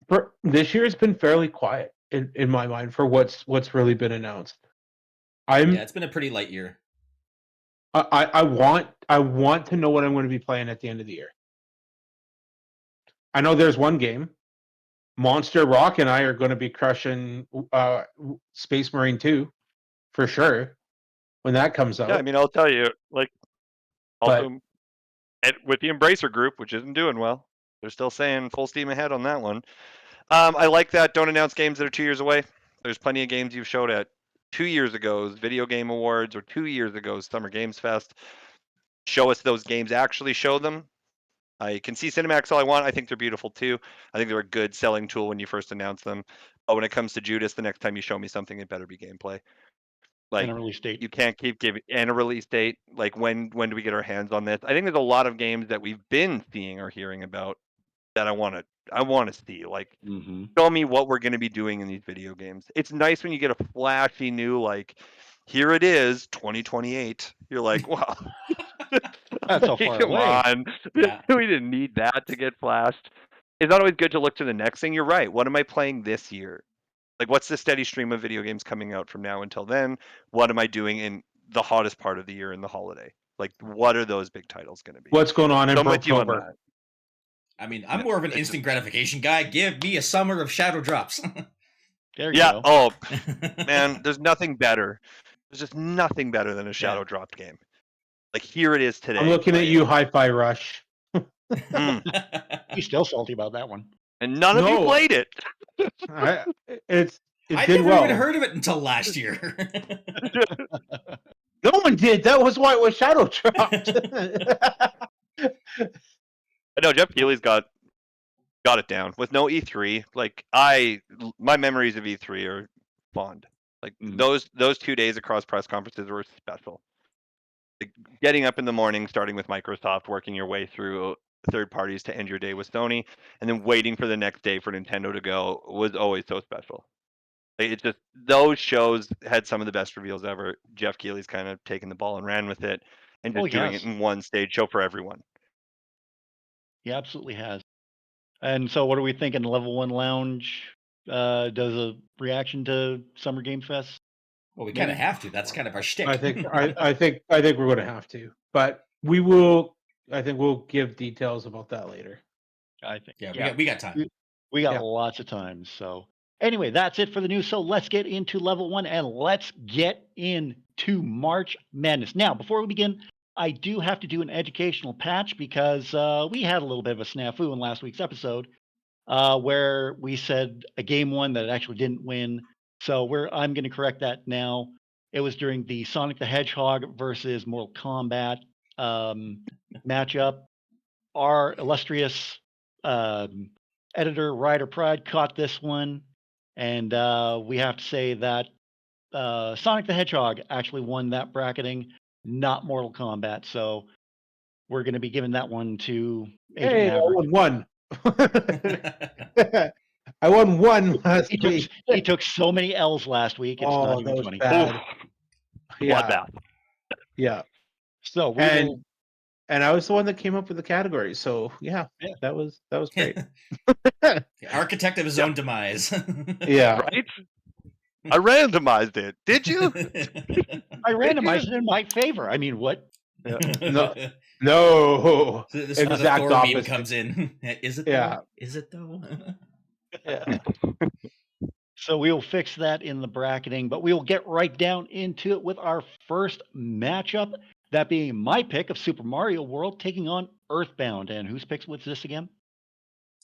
For this year, it's been fairly quiet in my mind for what's really been announced. Yeah, it's been a pretty light year. I want to know what I'm going to be playing at the end of the year. I know there's one game. Monster Rock and I are going to be crushing Space Marine 2 for sure when that comes out. Yeah, I mean, I'll tell you, like, also with the Embracer Group, which isn't doing well, they're still saying full steam ahead on that one. I like that. Don't announce games that are 2 years away. There's plenty of games you've showed at 2 years ago's Video Game Awards or 2 years ago's Summer Games Fest. Show us those games. Actually show them. I can see cinematics all I want. I think they're beautiful too. I think they're a good selling tool when you first announce them. But when it comes to Judas, the next time you show me something, it better be gameplay. Like, and a release date. You can't keep giving and a release date. Like when do we get our hands on this? I think there's a lot of games that we've been seeing or hearing about that I want to see. Like, show me what we're going to be doing in these video games. It's nice when you get a flashy new, like, here it is, 2028. You're like, wow. That's so far Come away. on. Yeah. We didn't need that to get flashed. It's not always good to look to the next thing. You're right. What am I playing this year? Like, what's the steady stream of video games coming out from now until then? What am I doing in the hottest part of the year in the holiday? Like, what are those big titles going to be? What's going on in I'm with you on October? that. I mean, I'm more of an instant gratification guy. Give me a summer of shadow drops. There you go. Oh, man, there's nothing better. There's just nothing better than a shadow dropped game. Like, here it is today. I'm looking at you, Hi-Fi Rush. He's still salty about that one. And none of you played it. I did never well. even heard of it until last year. No one did. That was why it was shadow dropped. No, Jeff Keighley's got it down with no E3. Like, my memories of E3 are fond. Like, those 2 days across press conferences were special. Like, getting up in the morning, starting with Microsoft, working your way through third parties to end your day with Sony, and then waiting for the next day for Nintendo to go was always so special. Like, it's just, those shows had some of the best reveals ever. Jeff Keighley's kind of taken the ball and ran with it and just doing it in one stage show for everyone. He absolutely has. And so what are we thinking? Level 1 Lounge does a reaction to Summer Game Fest? Well, we kind of have to. That's kind of our shtick. I think we're going to have to, but we will. I think we'll give details about that later. I think. Yeah, we got time. We got lots of time. So anyway, that's it for the news. So let's get into level 1 and let's get into March Madness. Now, before we begin, I do have to do an educational patch because we had a little bit of a snafu in last week's episode where we said a game won that it actually didn't win. So I'm going to correct that now. It was during the Sonic the Hedgehog versus Mortal Kombat matchup. Our illustrious editor, Ryder Pride, caught this one. And we have to say that Sonic the Hedgehog actually won that bracketing, not Mortal Kombat. So we're going to be giving that one to Agent Maverick. I won one. I won one last week. He took so many L's last week. It's not even funny. Bad. Bloodbath. Yeah. So and I was the one that came up with the category. So yeah, Yeah. that was great. The architect of his own demise. Yeah. Right? I randomized it. Did you? I randomized it in my favor. I mean, what? No, no. So this is where the Exact Thor meme opposite. comes in. Is it? Yeah. Though? Is it though? Yeah. So we'll fix that in the bracketing, but we'll get right down into it with our first matchup. That being my pick of Super Mario World taking on Earthbound. And whose picks was this again?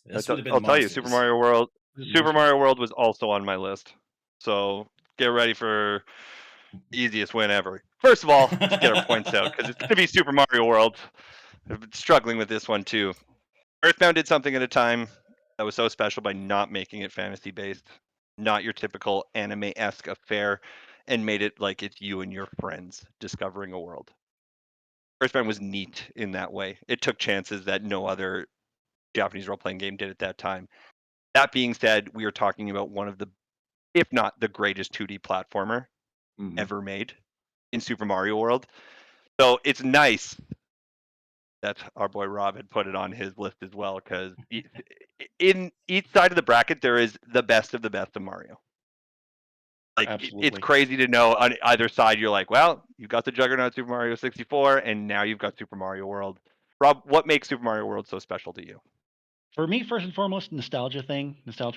This would have been I'll tell you, Super Monsters. Mario World. This is Super Monsters. Mario World was also on my list. So get ready for easiest win ever. First of all, let's get our points out because it's going to be Super Mario World. I've been struggling with this one too. Earthbound did something at a time that was so special by not making it fantasy based, not your typical anime-esque affair, and made it like it's you and your friends discovering a world. Earthbound was neat in that way. It took chances that no other Japanese role-playing game did at that time. That being said, we are talking about one of the, if not the greatest 2D platformer ever made in Super Mario World. So it's nice that our boy Rob had put it on his list as well, because in each side of the bracket there is the best of Mario. Like it's Absolutely. crazy to know on either side you're like, well, you've got the Juggernaut Super Mario 64, and now you've got Super Mario World. Rob, what makes Super Mario World so special to you? For me, first and foremost, nostalgia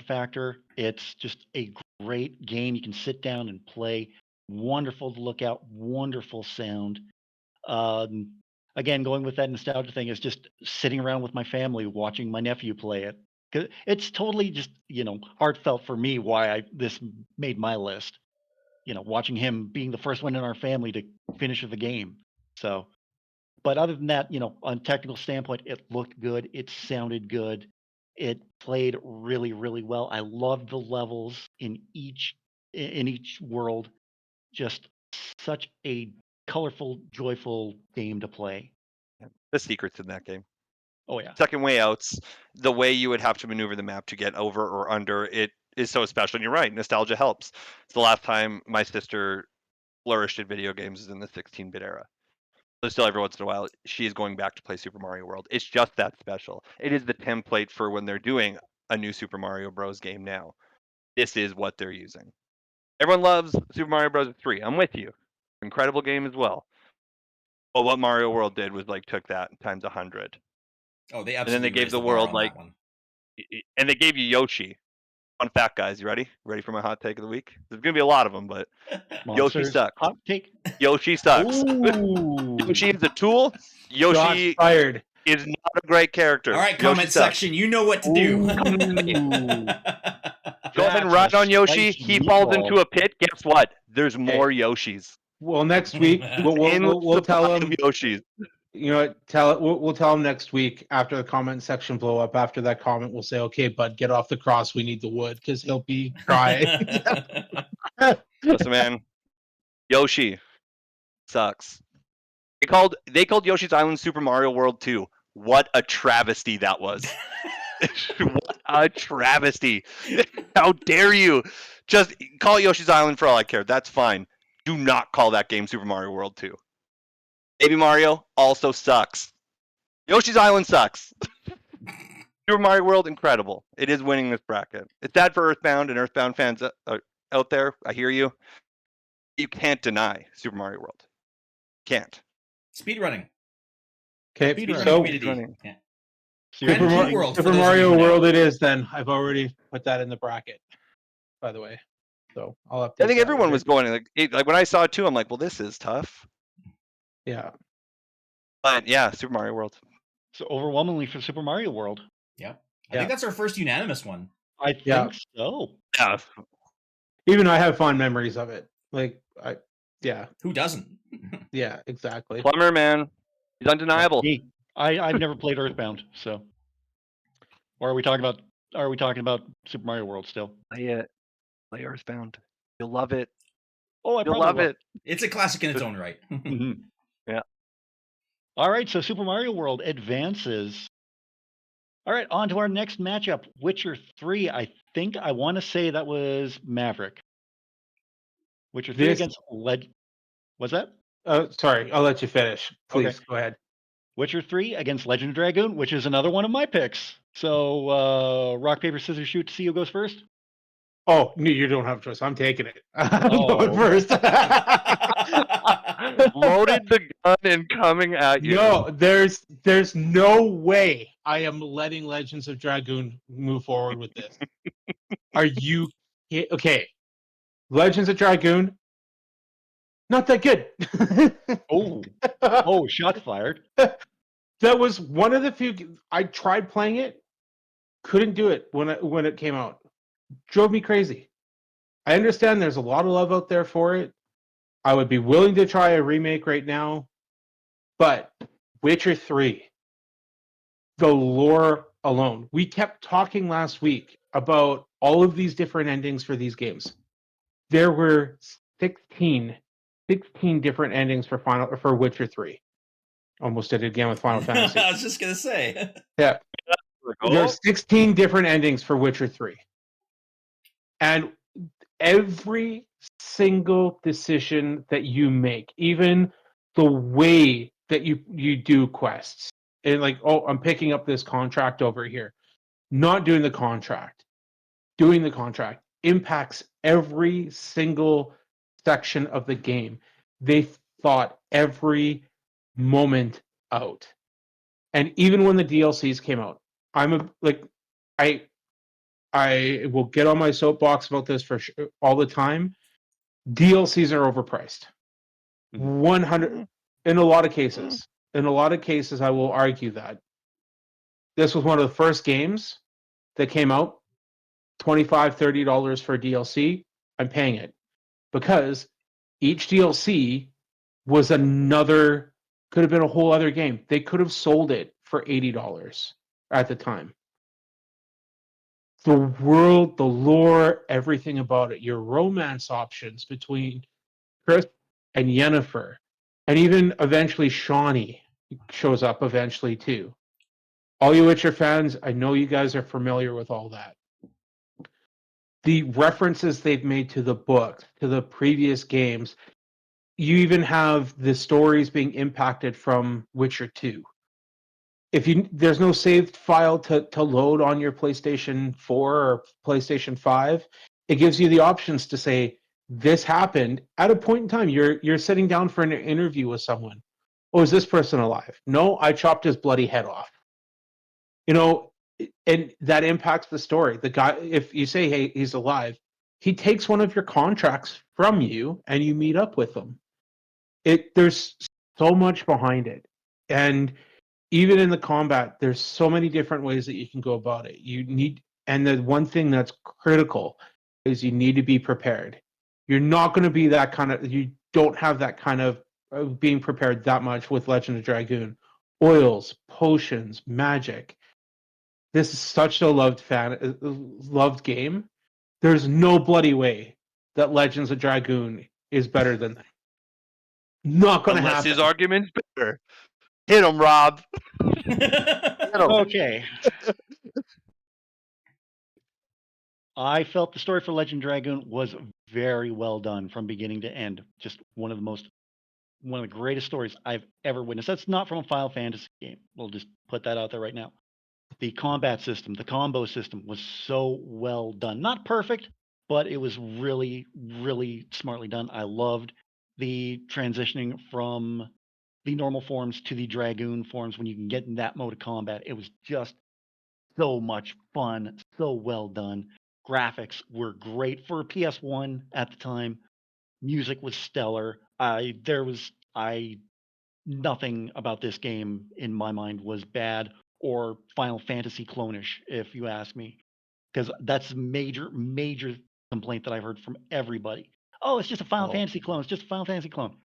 factor. It's just a great game. You can sit down and play. Wonderful to look at, wonderful sound. Um, Again, going with that nostalgia thing is just sitting around with my family watching my nephew play it. 'Cause it's totally just, heartfelt for me why this made my list. Watching him being the first one in our family to finish the game. So, but other than that, on technical standpoint, it looked good. It sounded good. It played really, really well. I loved the levels in each world. Just such a colorful, joyful game to play. The secrets in that game. Oh yeah. Second way outs, the way you would have to maneuver the map to get over or under it is so special. And you're right, nostalgia helps. It's the last time my sister flourished in video games is in the 16-bit era. So still every once in a while, she is going back to play Super Mario World. It's just that special. It is the template for when they're doing a new Super Mario Bros. Game now. This is what they're using. Everyone loves Super Mario Bros. 3. I'm with you. Incredible game as well. But what Mario World did was like took that times 100. Oh, they And then they absolutely gave raised the the bar world on like, that one. and they gave you Yoshi. Fun fact, guys, you ready? Ready for my hot take of the week? There's gonna be a lot of them, but Yoshi Monsters. sucks. Hot take. Yoshi sucks. Ooh. Yoshi is a tool. Shots Yoshi fired. is not a great character. All right, Yoshi comment sucks. section. You know what to do. Ooh. Go ahead and ride on Yoshi. He falls into a pit. Guess what? There's more Yoshis. Well, next week we'll tell him. Yoshis. You know what? We'll tell him next week after the comment section blow up. After that comment, we'll say, "Okay, bud, get off the cross. We need the wood," because he'll be crying. Listen, man. Yoshi sucks. They called Yoshi's Island Super Mario World 2. What a travesty that was. What a travesty. How dare you? Just call it Yoshi's Island for all I care. That's fine. Do not call that game Super Mario World 2. Baby Mario also sucks. Yoshi's Island sucks. Super Mario World, incredible. It is winning this bracket. It's sad for Earthbound and Earthbound fans out there. I hear you. You can't deny Super Mario World. Can't. Speedrunning. Okay, Speedrunning. so Community. Yeah. Super Mario World it is then. I've already put that in the bracket, by the way. So I'll update. I think that everyone later. was going like when I saw it too. I'm like, well, this is tough. Yeah. But yeah, Super Mario World. So overwhelmingly for Super Mario World. Yeah. I think that's our first unanimous one. I think so. Yeah. Even I have fond memories of it. Who doesn't? Yeah, exactly. Plumber, man. He's undeniable. I've never played Earthbound, so. Or are we talking about Super Mario World still? Play Earthbound. You'll love it. Oh, You'll love it. It's a classic in its own right. Mhm. Yeah. All right, so Super Mario World advances. All right, on to our next matchup, Witcher 3. I think I want to say that was Maverick. Witcher 3 against What's that? Sorry, I'll let you finish. Please go ahead. Witcher 3 against Legend of Dragoon, which is another one of my picks. So, rock, paper, scissors, shoot to see who goes first. Oh, no, you don't have a choice. I'm taking it. I'm going Oh. first. Loaded the gun and coming at you. No, there's no way I am letting Legends of Dragoon move forward with this. Are you okay? Legends of Dragoon, not that good. Oh, shots fired. That was one of the few. I tried playing it, couldn't do it when it came out. Drove me crazy. I understand there's a lot of love out there for it. I would be willing to try a remake right now, but Witcher 3, the lore alone. We kept talking last week about all of these different endings for these games. There were 16 different endings for Witcher 3. Almost did it again with Final Fantasy. I was just gonna say. Yeah. There's 16 different endings for Witcher 3. And every single decision that you make, even the way that you do quests, and like, oh, I'm picking up this contract over here, not doing the contract, doing the contract impacts every single section of the game. They thought every moment out. And even when the DLCs came out, I will get on my soapbox about this for all the time. DLCs are overpriced. 100 in a lot of cases. In a lot of cases, I will argue that this was one of the first games that came out. $25, $30 for a DLC. I'm paying it because each DLC was could have been a whole other game. They could have sold it for $80 at the time. The world, the lore, everything about it, your romance options between Chris and Yennefer, and even eventually Shawnee shows up eventually too. All you Witcher fans, I know you guys are familiar with all that. The references they've made to the book, to the previous games, you even have the stories being impacted from Witcher 2. There's no saved file to load on your PlayStation 4 or PlayStation 5, it gives you the options to say, this happened at a point in time. You're sitting down for an interview with someone. Oh, is this person alive? No, I chopped his bloody head off. And that impacts the story. The guy, if you say, hey, he's alive, he takes one of your contracts from you and you meet up with him. There's so much behind it. And even in the combat, there's so many different ways that you can go about it. And the one thing that's critical is you need to be prepared. You're not going to be you don't have that kind of being prepared that much with Legend of Dragoon. Oils, potions, magic. This is such a loved game. There's no bloody way that Legends of Dragoon is better than that. Not going to happen. Unless his argument's better. Hit him, Rob. Okay. I felt the story for Legend of Dragoon was very well done from beginning to end. Just one of the greatest stories I've ever witnessed. That's not from a Final Fantasy game. We'll just put that out there right now. The combat system, the combo system was so well done. Not perfect, but it was really, really smartly done. I loved the transitioning from the normal forms to the Dragoon forms when you can get in that mode of combat. It was just so much fun, so well done. Graphics were great for a PS1 at the time. Music was stellar. Nothing about this game in my mind was bad or Final Fantasy clone-ish, if you ask me, because that's a major, major complaint that I've heard from everybody. Oh, it's just a Final Fantasy clone. It's just a Final Fantasy clone.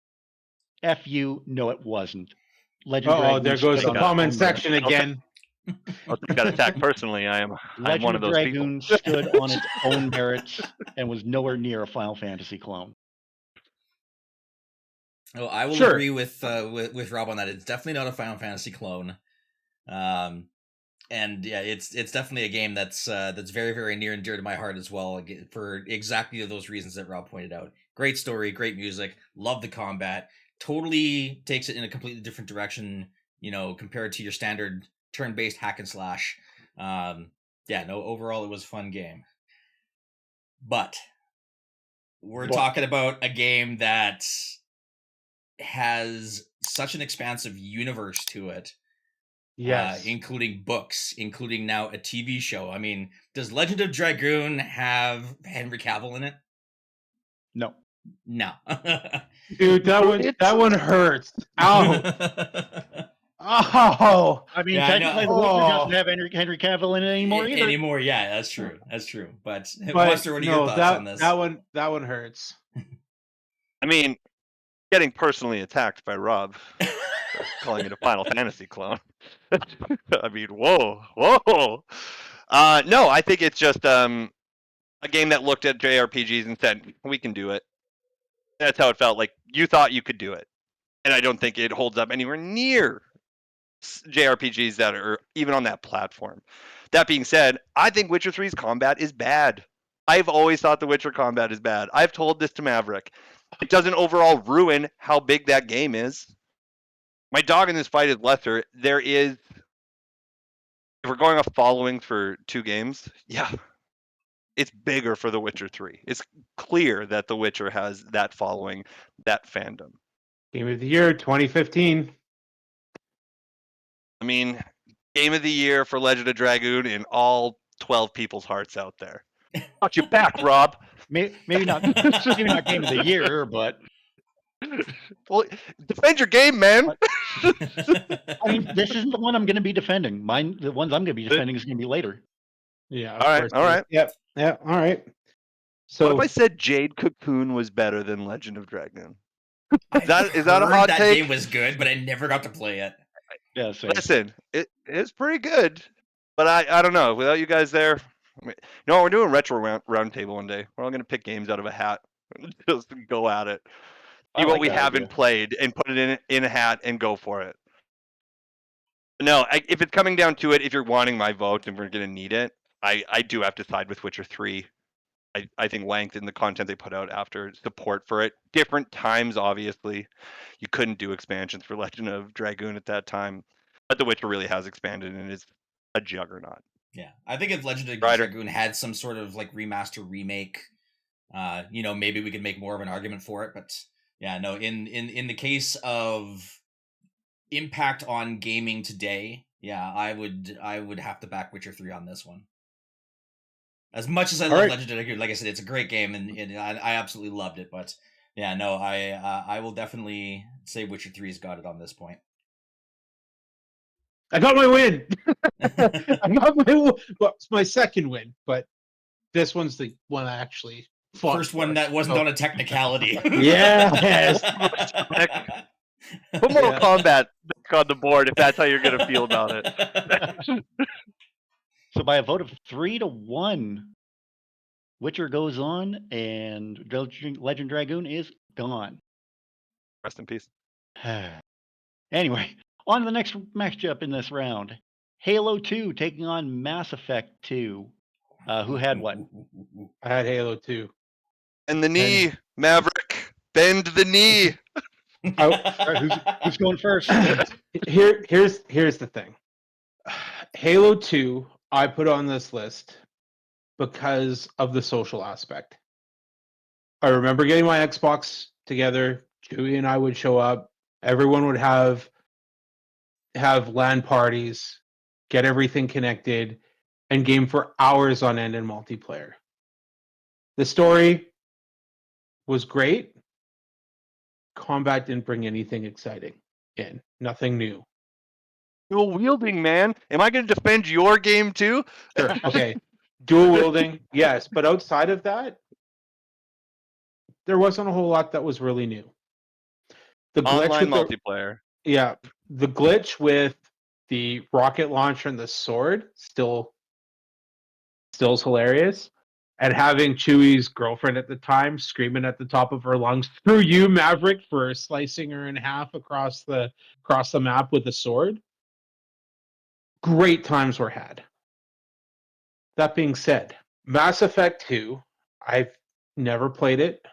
F you, no, it wasn't. Legend Dragoon there goes stood the on its comment own section merits. again. I'll take that attack personally. I'm Legend one of of those people. Dragoon stood on its own merits and was nowhere near a Final Fantasy clone. Oh, I will Sure. agree with Rob on that. It's definitely not a Final Fantasy clone. And yeah, it's definitely a game that's very, very near and dear to my heart as well, for exactly those reasons that Rob pointed out. Great story, great music, love the combat. Totally takes it in a completely different direction compared to your standard turn-based hack and slash. Overall it was a fun game. But we're talking about a game that has such an expansive universe to it. Yes. Including books, including now a TV show. I mean, does Legend of Dragoon have Henry Cavill in it? No. No. Dude, that one hurts. Ow. Oh. I mean, Yeah, I know. technically, The Witcher doesn't have Henry Cavill in it anymore either. Anymore, yeah, that's true. That's true. But But what are your thoughts on this? That one hurts. I mean, getting personally attacked by Rob for calling it a Final Fantasy clone. I mean, whoa. No, I think it's just a game that looked at JRPGs and said, we can do it. That's how it felt. Like, you thought you could do it. And I don't think it holds up anywhere near JRPGs that are even on that platform. That being said, I think Witcher 3's combat is bad. I've always thought the Witcher combat is bad. I've told this to Maverick. It doesn't overall ruin how big that game is. My dog in this fight is lesser. There is, if we're going off followings for 2 games, yeah, it's bigger for The Witcher 3. It's clear that The Witcher has that following, that fandom. Game of the Year 2015. I mean, Game of the Year for Legend of Dragoon in all 12 people's hearts out there. Got you back, Rob. Maybe not. Maybe not Game of the Year, but Well, defend your game, man. I mean, this isn't the one I'm going to be defending. The ones I'm going to be defending is going to be later. Yeah. All right. Yep. Yeah. All right. So what if I said Jade Cocoon was better than Legend of Dragoon? Is that a Heard hot that take? game was good, but I never got to play it. Yeah, same. Listen, it's pretty good, but I don't know. Without you guys there, we're doing retro roundtable one day. We're all gonna pick games out of a hat, just go at it. See what we haven't played and put it in a hat and go for it. No, if it's coming down to it, if you're wanting my vote and we're gonna need it, I do have to side with Witcher 3. I think length in the content they put out after, support for it. Different times, obviously. You couldn't do expansions for Legend of Dragoon at that time. But The Witcher really has expanded and is a juggernaut. Yeah. I think if Legend of Dragoon had some sort of like remaster remake, maybe we could make more of an argument for it. But yeah, no, in the case of impact on gaming today, yeah, I would have to back Witcher 3 on this one. As much as I love Legend of Dragoon, like I said, it's a great game, and I absolutely loved it. But yeah, no, I will definitely say Witcher 3's got it on this point. I got my win. It's my second win, but this one's the one I actually fought. First one that wasn't on a technicality. Yes. Put Mortal Kombat back on the board if that's how you're gonna feel about it. So by a vote of 3-1, Witcher goes on, and Legend Dragoon is gone. Rest in peace. Anyway, on to the next matchup in this round. Halo 2 taking on Mass Effect 2. Who had what? I had Halo 2. And the knee, Maverick. Bend the knee. All right, who's going first? Here's the thing. Halo 2, I put on this list because of the social aspect. I remember getting my Xbox together. Chewie and I would show up. Everyone would have LAN parties, get everything connected, and game for hours on end in multiplayer. The story was great. Combat didn't bring anything exciting in. Nothing new. Dual wielding, man. Am I going to defend your game too? Sure. Okay. Dual wielding, yes. But outside of that, there wasn't a whole lot that was really new. The glitch Online with multiplayer. the glitch with the rocket launcher and the sword still is hilarious. And having Chewie's girlfriend at the time screaming at the top of her lungs, "Screw you, Maverick," for slicing her in half across the map with a sword. Great times were had. That being said, Mass Effect 2, I've never played it,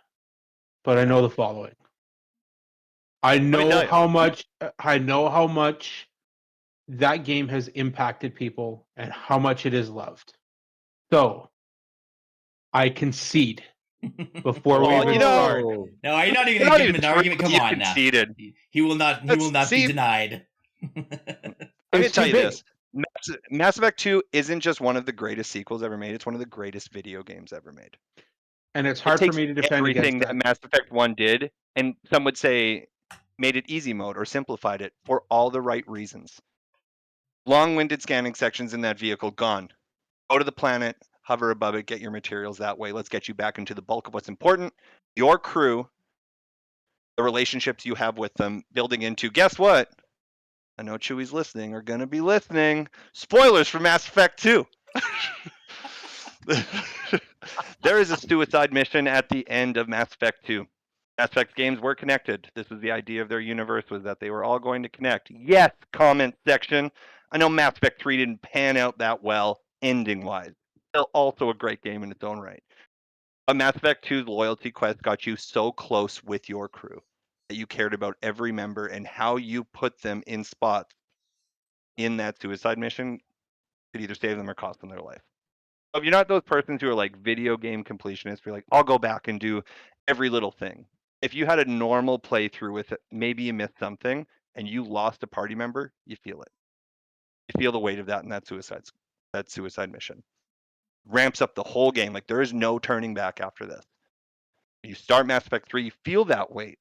but I know the following. I know how much that game has impacted people and how much it is loved. So I concede before we Well, even you know- start. No, are you not even You're going not to give him even an argument? Come you on now. conceded. He will not. He will not be See- denied. I'm It's gonna tell too you big. this: Mass Effect 2 isn't just one of the greatest sequels ever made; it's one of the greatest video games ever made. And it's It hard for takes me to defend everything against that that. Mass Effect 1 did, and some would say made it easy mode or simplified it for all the right reasons. Long-winded scanning sections in that vehicle gone. Go to the planet, hover above it, get your materials that way. Let's get you back into the bulk of what's important. Your crew, the relationships you have with them, building into, guess what? I know Chewie's listening, are going to be listening. Spoilers for Mass Effect 2. There is a suicide mission at the end of Mass Effect 2. Mass Effect games were connected. This was the idea of their universe, was that they were all going to connect. Yes, comment section. I know Mass Effect 3 didn't pan out that well, ending-wise. Still also a great game in its own right. But Mass Effect 2's loyalty quest got you so close with your crew that you cared about every member, and how you put them in spots in that suicide mission could either save them or cost them their life. If you're not those persons who are like video game completionists, you're like, I'll go back and do every little thing. If you had a normal playthrough with it, maybe you missed something and you lost a party member, you feel it. You feel the weight of that in that suicide mission. Ramps up the whole game. Like, there is no turning back after this. You start Mass Effect 3, you feel that weight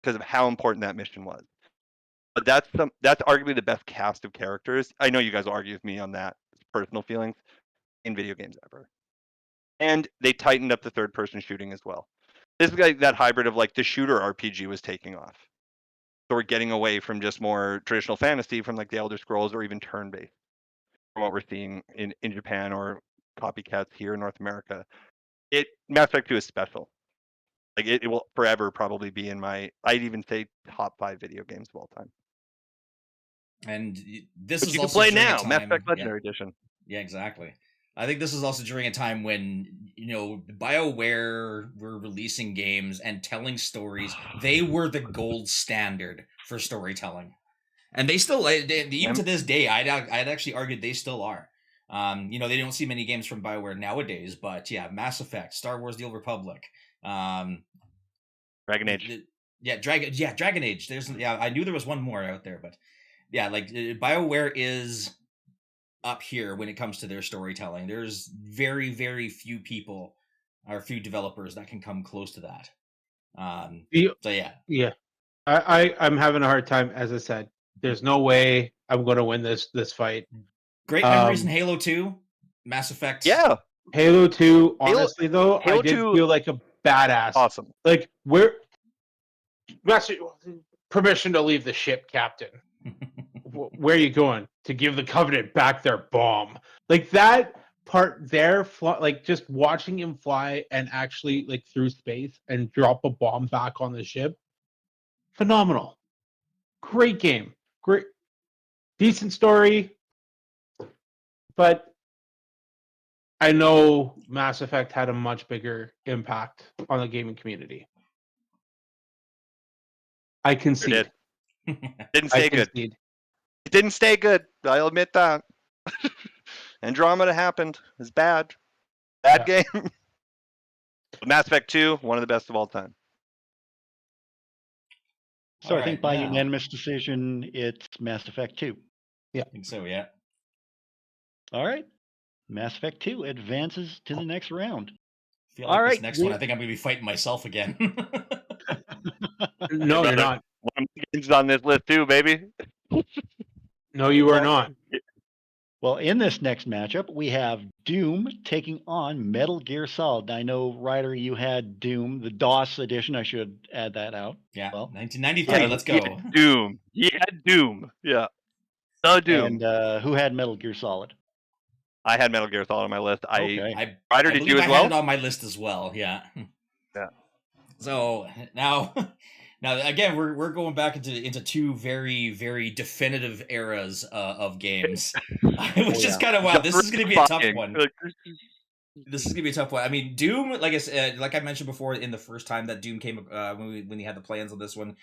because of how important that mission was. But that's arguably the best cast of characters. I know you guys will argue with me on that, personal feelings, in video games ever. And they tightened up the third person shooting as well. This is like that hybrid of like the shooter RPG was taking off. So we're getting away from just more traditional fantasy from like the Elder Scrolls or even turn based from what we're seeing in Japan or copycats here in North America. Mass Effect 2 is special. Like it will forever probably be in my, I'd even say, top 5 video games of all time. And this But is you can also play during a now, Mass time- Effect Legendary Edition. Yeah, exactly. I think this is also during a time when, BioWare were releasing games and telling stories. They were the gold standard for storytelling. And they still, even to this day, I'd actually argued they still are. They don't see many games from BioWare nowadays, but yeah, Mass Effect, Star Wars: The Old Republic, Dragon Age. Dragon Age. I knew there was one more out there, but yeah, like BioWare is up here when it comes to their storytelling. There's very, very few people or few developers that can come close to that. So yeah. Yeah. I'm having a hard time, as I said. There's no way I'm going to win this fight. Great memories in Halo 2, Mass Effect. Yeah. Halo 2, honestly, though, Halo I did 2 feel like a badass. Awesome. Like, permission to leave the ship, Captain. Where are you going? To give the Covenant back their bomb. Like, that part there, like, just watching him fly and actually, like, through space and drop a bomb back on the ship. Phenomenal. Great game. Great. Decent story. But I know Mass Effect had a much bigger impact on the gaming community. I concede. Didn't stay good. Concede. It didn't stay good. I'll admit that. Andromeda happened. It's bad. Bad game. But Mass Effect 2, one of the best of all time. So All I think right, by now- unanimous decision, it's Mass Effect 2. I think so, yeah. All right. Mass Effect 2 advances to the next round. I feel like All this right, next one, I think I'm going to be fighting myself again. No, you're brother. not. One of the games on this list too, baby. No, you are not. Well, in this next matchup, we have Doom taking on Metal Gear Solid. I know, Ryder, you had Doom, the DOS edition. I should add that out. Yeah, Well, 1993, let's go. Yeah, Doom. He had Doom. Yeah. The Doom. And who had Metal Gear Solid? I had Metal Gear Solid on my list. Okay. Ryder, I did believe you as I well? had it on my list as well, yeah. Yeah. So now again, we're going back into two very, very definitive eras of games, which is kind of wild. This is going to be a tough one. This is gonna be a tough one. I mean, Doom, like I said, like I mentioned before, in the first time that Doom came, when he had the plans on this one,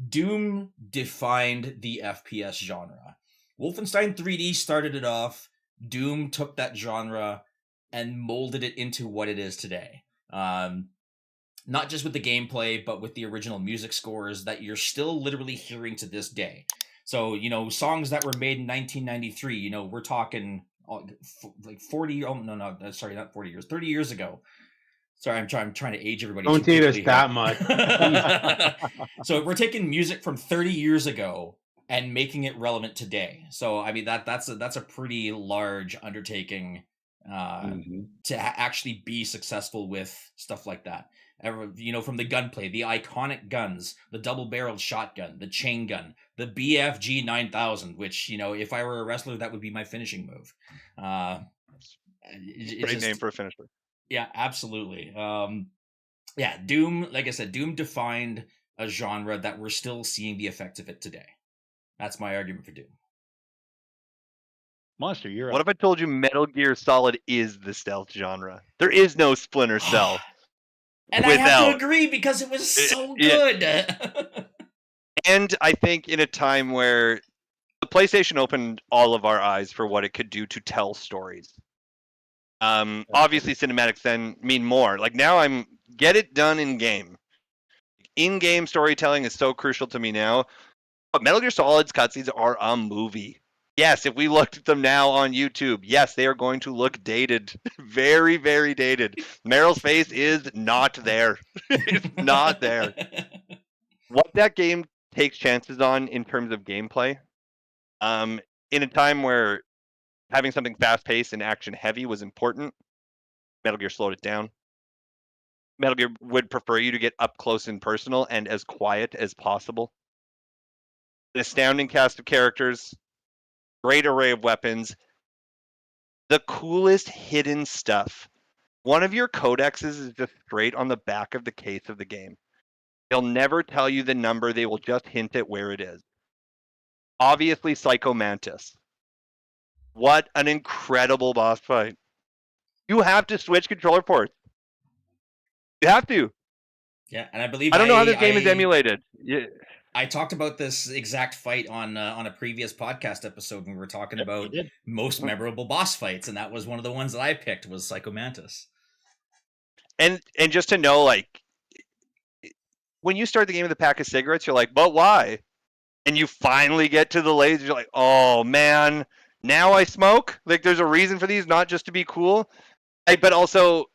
Doom defined the FPS genre. Wolfenstein 3D started it off. Doom took that genre and molded it into what it is today. Not just with the gameplay, but with the original music scores that you're still literally hearing to this day. So, you know, songs that were made in 1993, you know, we're talking like 40, oh, no, sorry, not 40 years, 30 years ago. Sorry, I'm trying to age everybody. Don't too date us quickly that here. much. So we're taking music from 30 years ago and making it relevant today. So I mean that's a pretty large undertaking to actually be successful with stuff like that. You know, from the gunplay, the iconic guns, the double-barreled shotgun, the chain gun, the BFG 9000, which, you know, if I were a wrestler, that would be my finishing move. Great name for a finisher. Yeah, absolutely. Yeah, Doom, like I said, Doom defined a genre that we're still seeing the effects of it today. That's my argument for Doom. Monster, you're What up. if I told you Metal Gear Solid is the stealth genre? There is no Splinter Cell. And I have to without- agree because it was so Yeah. good. And I think in a time where the PlayStation opened all of our eyes for what it could do to tell stories. Obviously cinematics then mean more. Like now I'm get it done in game. In-game storytelling is so crucial to me now. But Metal Gear Solid's cutscenes are a movie. Yes, if we looked at them now on YouTube, yes, they are going to look dated. Very, very dated. Meryl's face is not there. It's not there. What that game takes chances on in terms of gameplay, in a time where having something fast-paced and action-heavy was important, Metal Gear slowed it down. Metal Gear would prefer you to get up close and personal and as quiet as possible. An astounding cast of characters, great array of weapons, the coolest hidden stuff. One of your codexes is just straight on the back of the case of the game. They'll never tell you the number, they will just hint at where it is. Obviously, Psycho Mantis. What an incredible boss fight. You have to switch controller ports. You have to. Yeah, and I believe I don't know how this game is emulated. Yeah. I talked about this exact fight on a previous podcast episode when we were talking about most memorable boss fights, and that was one of the ones that I picked was Psycho Mantis. And just to know, like, when you start the game with a pack of cigarettes, you're like, but why? And you finally get to the laser, you're like, oh man, now I smoke? Like, there's a reason for these, not just to be cool. But also,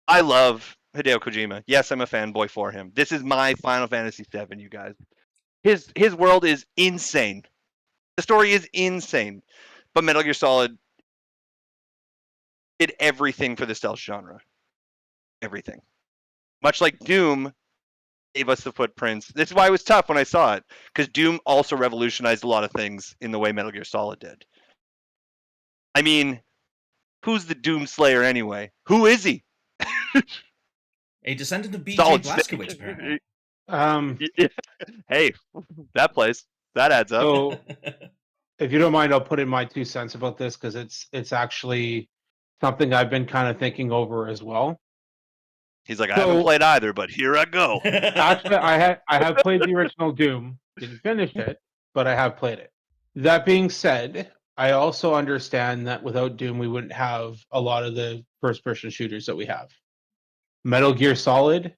I love Hideo Kojima. Yes, I'm a fanboy for him. This is my Final Fantasy VII, you guys. His world is insane. The story is insane. But Metal Gear Solid did everything for the stealth genre. Everything. Much like Doom gave us the footprints. This is why it was tough when I saw it, because Doom also revolutionized a lot of things in the way Metal Gear Solid did. I mean, who's the Doom Slayer anyway? Who is he? A descendant of B.J. Solid Blazkowicz, Snake. apparently. Hey, that plays. That adds up. So, if you don't mind, I'll put in my 2 cents about this because it's actually something I've been kind of thinking over as well. He's like, I haven't played either, but here I go. Actually, I have played the original Doom. Didn't finish it, but I have played it. That being said, I also understand that without Doom, we wouldn't have a lot of the first-person shooters that we have. Metal Gear Solid,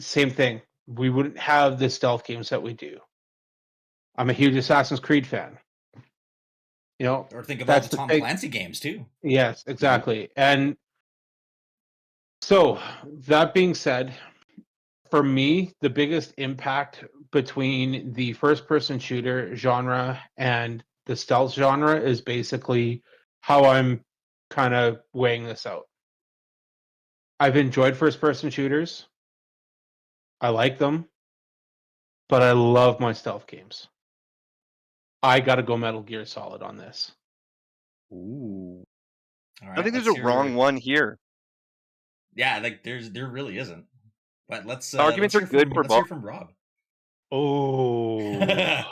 same thing. We wouldn't have the stealth games that we do. I'm a huge Assassin's Creed fan. You know, or think about that's the Tom Clancy games too. Yes, exactly. And so, that being said, for me, the biggest impact between the first-person shooter genre and the stealth genre is basically how I'm kind of weighing this out. I've enjoyed first-person shooters. I like them, but I love my stealth games. I got to go Metal Gear Solid on this. Ooh. All right, I think there's a wrong one here. Yeah, like there really isn't. But let's arguments let's are good for let's hear from Rob. Oh.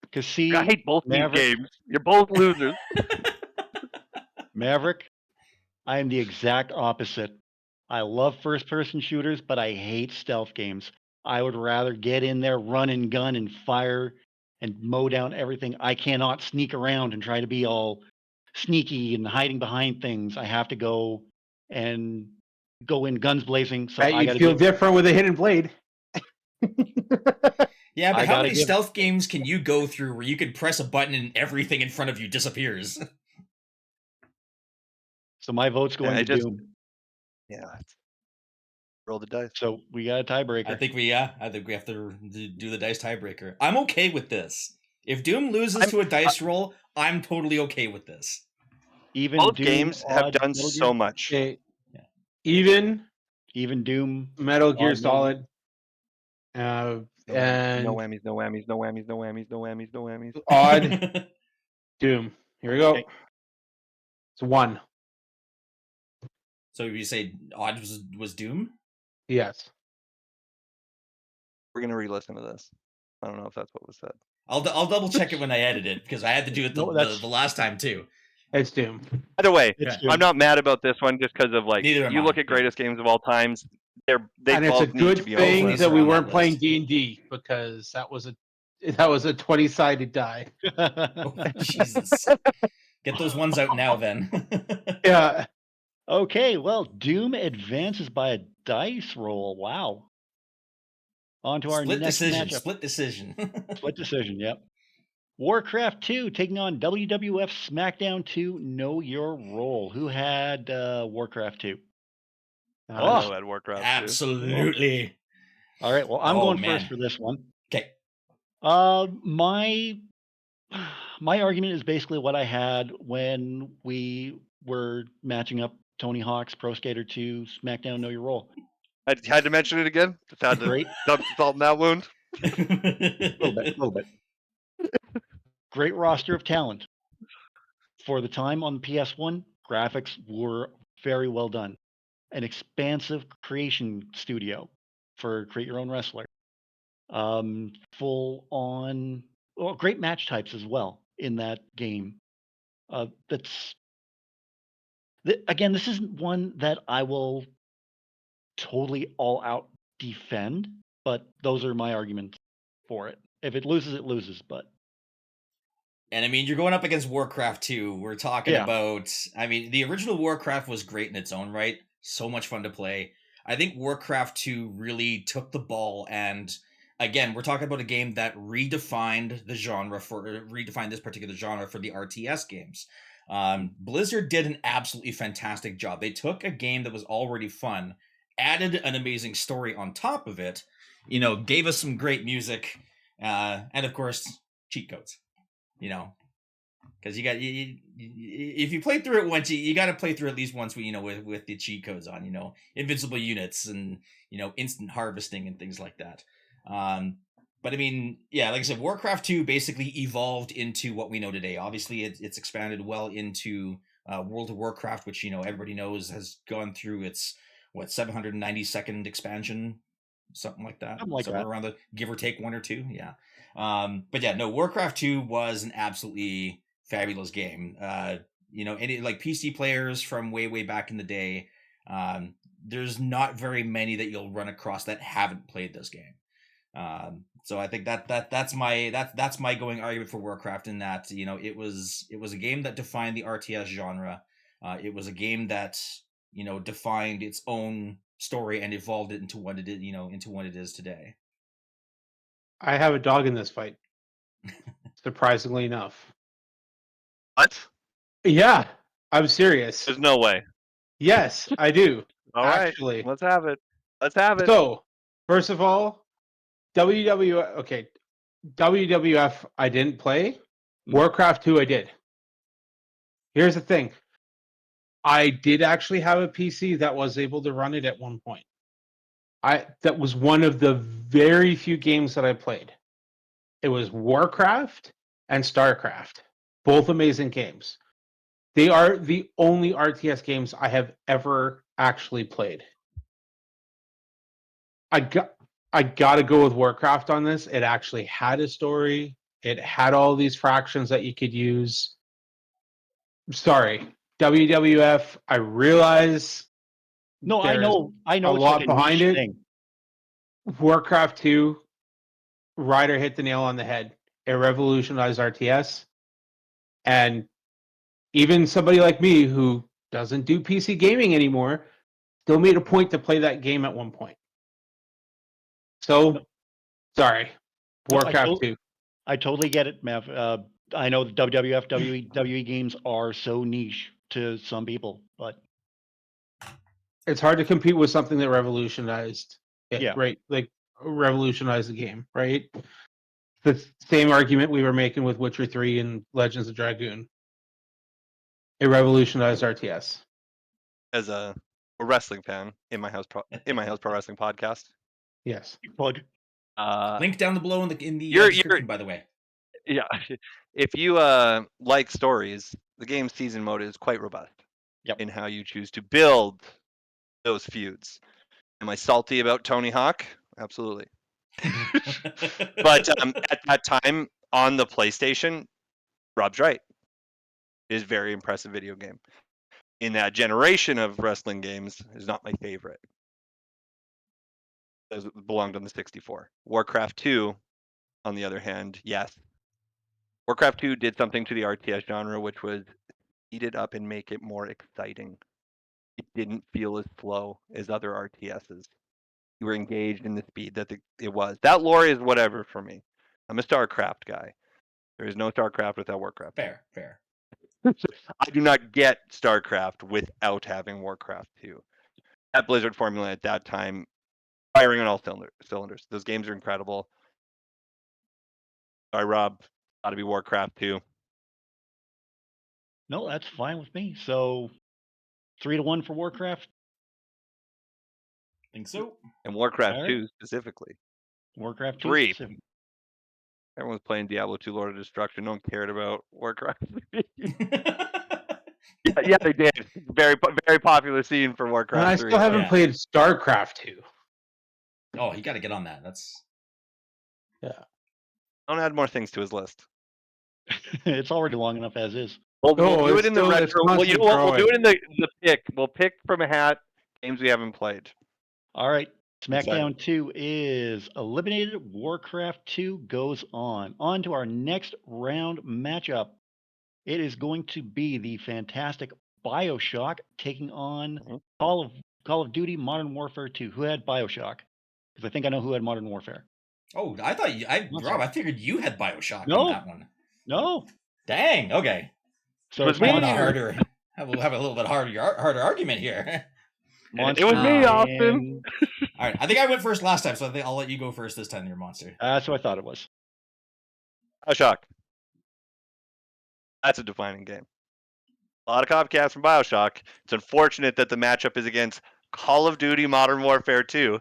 Because see, I hate both Maverick, these games. You're both losers. Maverick, I am the exact opposite. I love first-person shooters, but I hate stealth games. I would rather get in there, run and gun, and fire and mow down everything. I cannot sneak around and try to be all sneaky and hiding behind things. I have to go and go in guns blazing. So I You'd got to feel give. different with a hidden blade. Yeah, but I how gotta many give- stealth games can you go through where you can press a button and everything in front of you disappears? So my vote's going I to just- Doom. Yeah. Roll the dice. So we got a tiebreaker. I think we have to do the dice tiebreaker. I'm okay with this. If Doom loses to a dice roll, I'm totally okay with this. Even Both Doom, games have odd, done Metal so Gear? much. Even Doom, Metal Gear Metal Solid. No And whammies, no whammies, no whammies, no whammies, no whammies, no whammies. Odd Doom. Here we go. Okay. It's 1. So you say Odd was Doom? Yes. We're gonna re-listen to this. I don't know if that's what was said. I'll double check it when I edit it because I had to do it No, that's- the last time too. It's Doom. Either way, It's Yeah. Doom. I'm not mad about this one just because of like Neither am you look I, at greatest games of all times. They And it's a both need good to be thing over. These that are we on that weren't playing list. D&D because that was a 20-sided die. Oh, Jesus. Get those ones out now then. Yeah. Okay, well, Doom advances by a dice roll. Wow. On to our Split next decision. matchup. Split decision. Split decision, yep. Warcraft 2 taking on WWF SmackDown 2 Know Your Role. Who had Warcraft 2? I don't know at Warcraft. Absolutely. All right, well, I'm Oh, going man. first for this one. Okay. My argument is basically what I had when we were matching up Tony Hawk's Pro Skater 2 SmackDown Know Your Role. I had to mention it again. Just had to Great. dump salt in that wound. A little bit. Great roster of talent. For the time on the PS1, graphics were very well done. An expansive creation studio for Create Your Own Wrestler. Full on, well, great match types as well in that game. Again, this isn't one that I will totally all out defend, but those are my arguments for it. If it loses, it loses, but And I mean, you're going up against Warcraft 2. We're talking Yeah. about, I mean, the original Warcraft was great in its own right. So much fun to play. I think Warcraft 2 really took the ball. And again, we're talking about a game that redefined this particular genre for the RTS games. Blizzard did an absolutely fantastic job. They took a game that was already fun, added an amazing story on top of it, gave us some great music, and of course, cheat codes. Because if you play through it once, you got to play through at least once with the cheat codes on, invincible units and instant harvesting and things like that. But I mean, yeah, like I said, Warcraft 2 basically evolved into what we know today. Obviously, it's expanded well into World of Warcraft, which everybody knows has gone through its 792nd expansion, something like that. Something like somewhere that. around the give or take 1 or 2, yeah. But yeah, no, Warcraft 2 was an absolutely fabulous game. Any like PC players from way back in the day, there's not very many that you'll run across that haven't played this game. So I think that's my going argument for Warcraft, in that it was a game that defined the RTS genre. It was a game that defined its own story and evolved it into what it did, into what it is today. I have a dog in this fight. Surprisingly enough. What? Yeah, I'm serious. There's no way. Yes, I do. All right, Actually. let's have it. Let's have it. So, first of all, WWF I didn't play. Warcraft 2 I did. Here's the thing. I did actually have a PC that was able to run it at one point. That was one of the very few games that I played. It was Warcraft and StarCraft. Both amazing games. They are the only RTS games I have ever actually played. I got to go with Warcraft on this. It actually had a story. It had all these fractions that you could use. Sorry, WWF. I realize. No, I there's know. a It's lot like a behind niche it. thing. Warcraft 2, Ryder hit the nail on the head. It revolutionized RTS. And even somebody like me who doesn't do PC gaming anymore still made a point to play that game at one point. So, sorry. No, Warcraft 2. I totally get it, Mav. I know the WWF, WWE games are so niche to some people, but It's hard to compete with something that revolutionized it, Yeah. right? Like, revolutionized the game, right? The same argument we were making with Witcher 3 and Legends of Dragoon. It revolutionized RTS. As a wrestling fan in my house pro wrestling podcast. Yes. plug. Link down below in the You're- description, by the way. Yeah, if you like stories, the game's season mode is quite robust. Yep. In how you choose to build those feuds. Am I salty about Tony Hawk? Absolutely. But at that time on the PlayStation, Rob's right. It is a very impressive video game. In that generation of wrestling games, is not my favorite. It belonged on the 64. Warcraft 2, on the other hand, yes. Warcraft 2 did something to the RTS genre, which was speed it up and make it more exciting. It didn't feel as slow as other RTSs. You were engaged in the speed that it was. That lore is whatever for me. I'm a StarCraft guy. There is no StarCraft without Warcraft. Fair. I do not get StarCraft without having Warcraft 2. That Blizzard formula at that time, firing on all cylinders. Those games are incredible. Sorry, Rob. Got to be Warcraft 2. No, that's fine with me. So 3-1 for Warcraft. Think so. And Warcraft All right. 2 specifically. Warcraft 2 3. specific. Everyone's playing Diablo 2 Lord of Destruction. No one cared about Warcraft. yeah, they did. Very popular scene for Warcraft And I 3. still haven't Yeah. played StarCraft 2. Oh, you got to get on that. That's Don't add more things to his list. It's already long enough as is. We'll do it's it in the still- it's retro. Well, you know what? We'll do constantly it in the pick. We'll pick from a hat games we haven't played. All right. Excited. SmackDown 2 is eliminated. Warcraft 2 goes on. On to our next round matchup. It is going to be the fantastic BioShock taking on Mhm. Call of Duty Modern Warfare 2. Who had BioShock? Because I think I know who had Modern Warfare. Oh, I thought Rob, I figured you had BioShock No. on that one. No. Dang. Okay. So Was it's me. Have a Monster. harder, have a little bit harder argument here. Monster It was me, and- Austin. All right. I think I went first last time, so I think I'll let you go first this time. Your monster. That's what I thought it was. BioShock. That's a defining game. A lot of copycats from BioShock. It's unfortunate that the matchup is against Call of Duty Modern Warfare 2,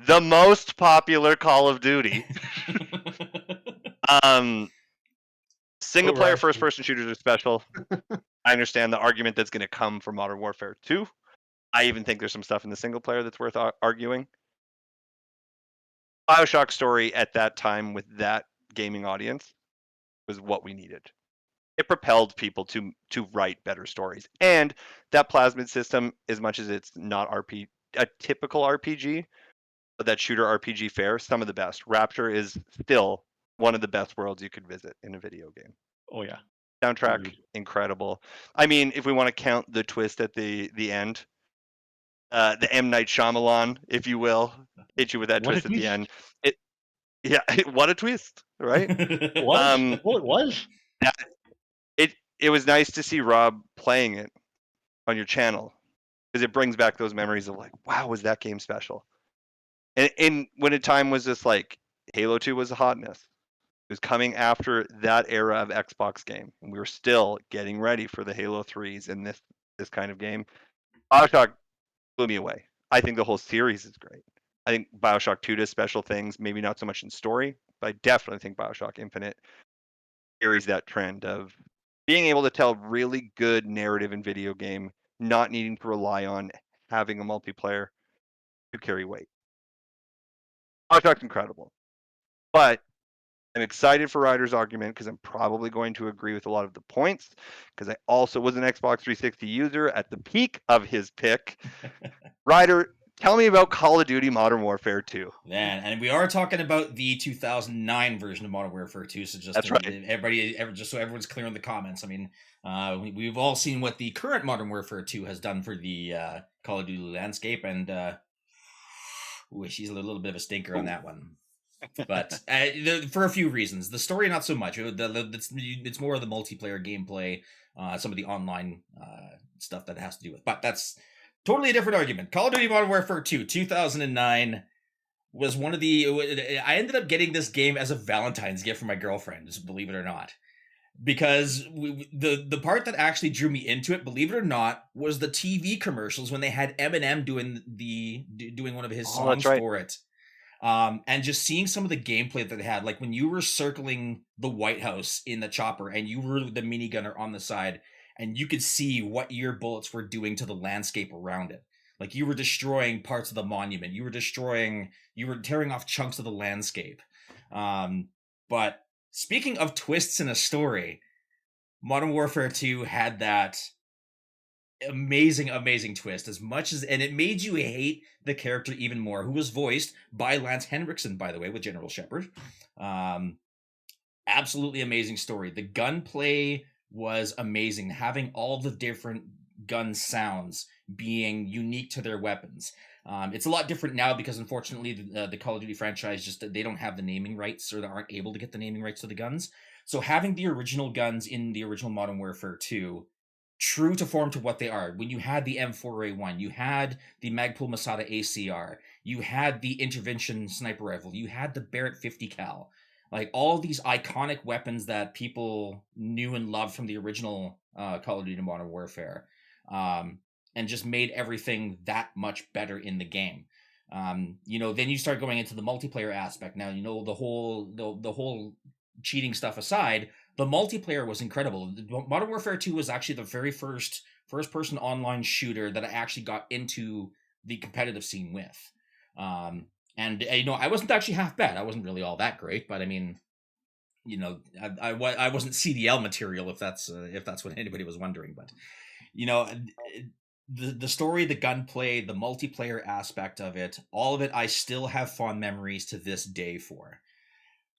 the most popular Call of Duty. Single player Rusty. first person shooters are special. I understand the argument that's going to come from Modern Warfare 2. I even think there's some stuff in the single player that's worth arguing. BioShock story at that time with that gaming audience was what we needed. It propelled people to write better stories. And that plasmid system, as much as it's not a typical RPG, but that shooter RPG fare, some of the best. Rapture is still one of the best worlds you could visit in a video game. Oh, yeah. Soundtrack, Agreed. incredible. I mean, if we want to count the twist at the end, the M. Night Shyamalan, if you will, hit you with that What a twist at the end. twist. What a twist, right? It was. Well, it was. It was nice to see Rob playing it on your channel because it brings back those memories of like, wow, was that game special? And when a time was just like Halo 2 was a hotness. It was coming after that era of Xbox game, and we were still getting ready for the Halo 3s and this kind of game. BioShock blew me away. I think the whole series is great. I think BioShock 2 does special things, maybe not so much in story, but I definitely think BioShock Infinite carries that trend of being able to tell really good narrative in video game, not needing to rely on having a multiplayer to carry weight. BioShock's incredible. But I'm excited for Ryder's argument because I'm probably going to agree with a lot of the points because I also was an Xbox 360 user at the peak of his pick. Ryder, Tell me about Call of Duty Modern Warfare 2. Man, and we are talking about the 2009 version of Modern Warfare 2. So just That's right. just so everyone's clear in the comments. I mean, we've all seen what the current Modern Warfare 2 has done for the Call of Duty landscape, and she's a little bit of a stinker on that one. But for a few reasons, the story not so much. It's more of the multiplayer gameplay, some of the online stuff that it has to do with. But that's totally a different argument. Call of Duty Modern Warfare 2, 2009 was one of the. I ended up getting this game as a Valentine's gift for my girlfriend, just believe it or not. Because the part that actually drew me into it, believe it or not, was the TV commercials when they had Eminem doing one of his songs for it. And just seeing some of the gameplay that they had, like when you were circling the White House in the chopper and you were the minigunner on the side, and you could see what your bullets were doing to the landscape around it. Like you were destroying parts of the monument, you were tearing off chunks of the landscape. But speaking of twists in a story, Modern Warfare 2 had that amazing twist, and it made you hate the character even more, who was voiced by Lance Henriksen, by the way, with General Shepard. Absolutely amazing story. The gunplay was amazing, having all the different gun sounds being unique to their weapons. It's a lot different now because unfortunately the Call of Duty franchise they don't have the naming rights, or they aren't able to get the naming rights to the guns. So having the original guns in the original Modern Warfare 2, true to form to what they are, when you had the M4A1, you had the Magpul Masada ACR, you had the Intervention Sniper Rifle, you had the Barrett 50 cal, like all these iconic weapons that people knew and loved from the original Call of Duty Modern Warfare, and just made everything that much better in the game. Then you start going into the multiplayer aspect. Now, the whole cheating stuff aside, the multiplayer was incredible. Modern Warfare 2 was actually the very first-person online shooter that I actually got into the competitive scene with. And I wasn't actually half bad. I wasn't really all that great, but I mean, I wasn't CDL material, if that's what anybody was wondering. But the story, the gunplay, the multiplayer aspect of it, all of it, I still have fond memories to this day for.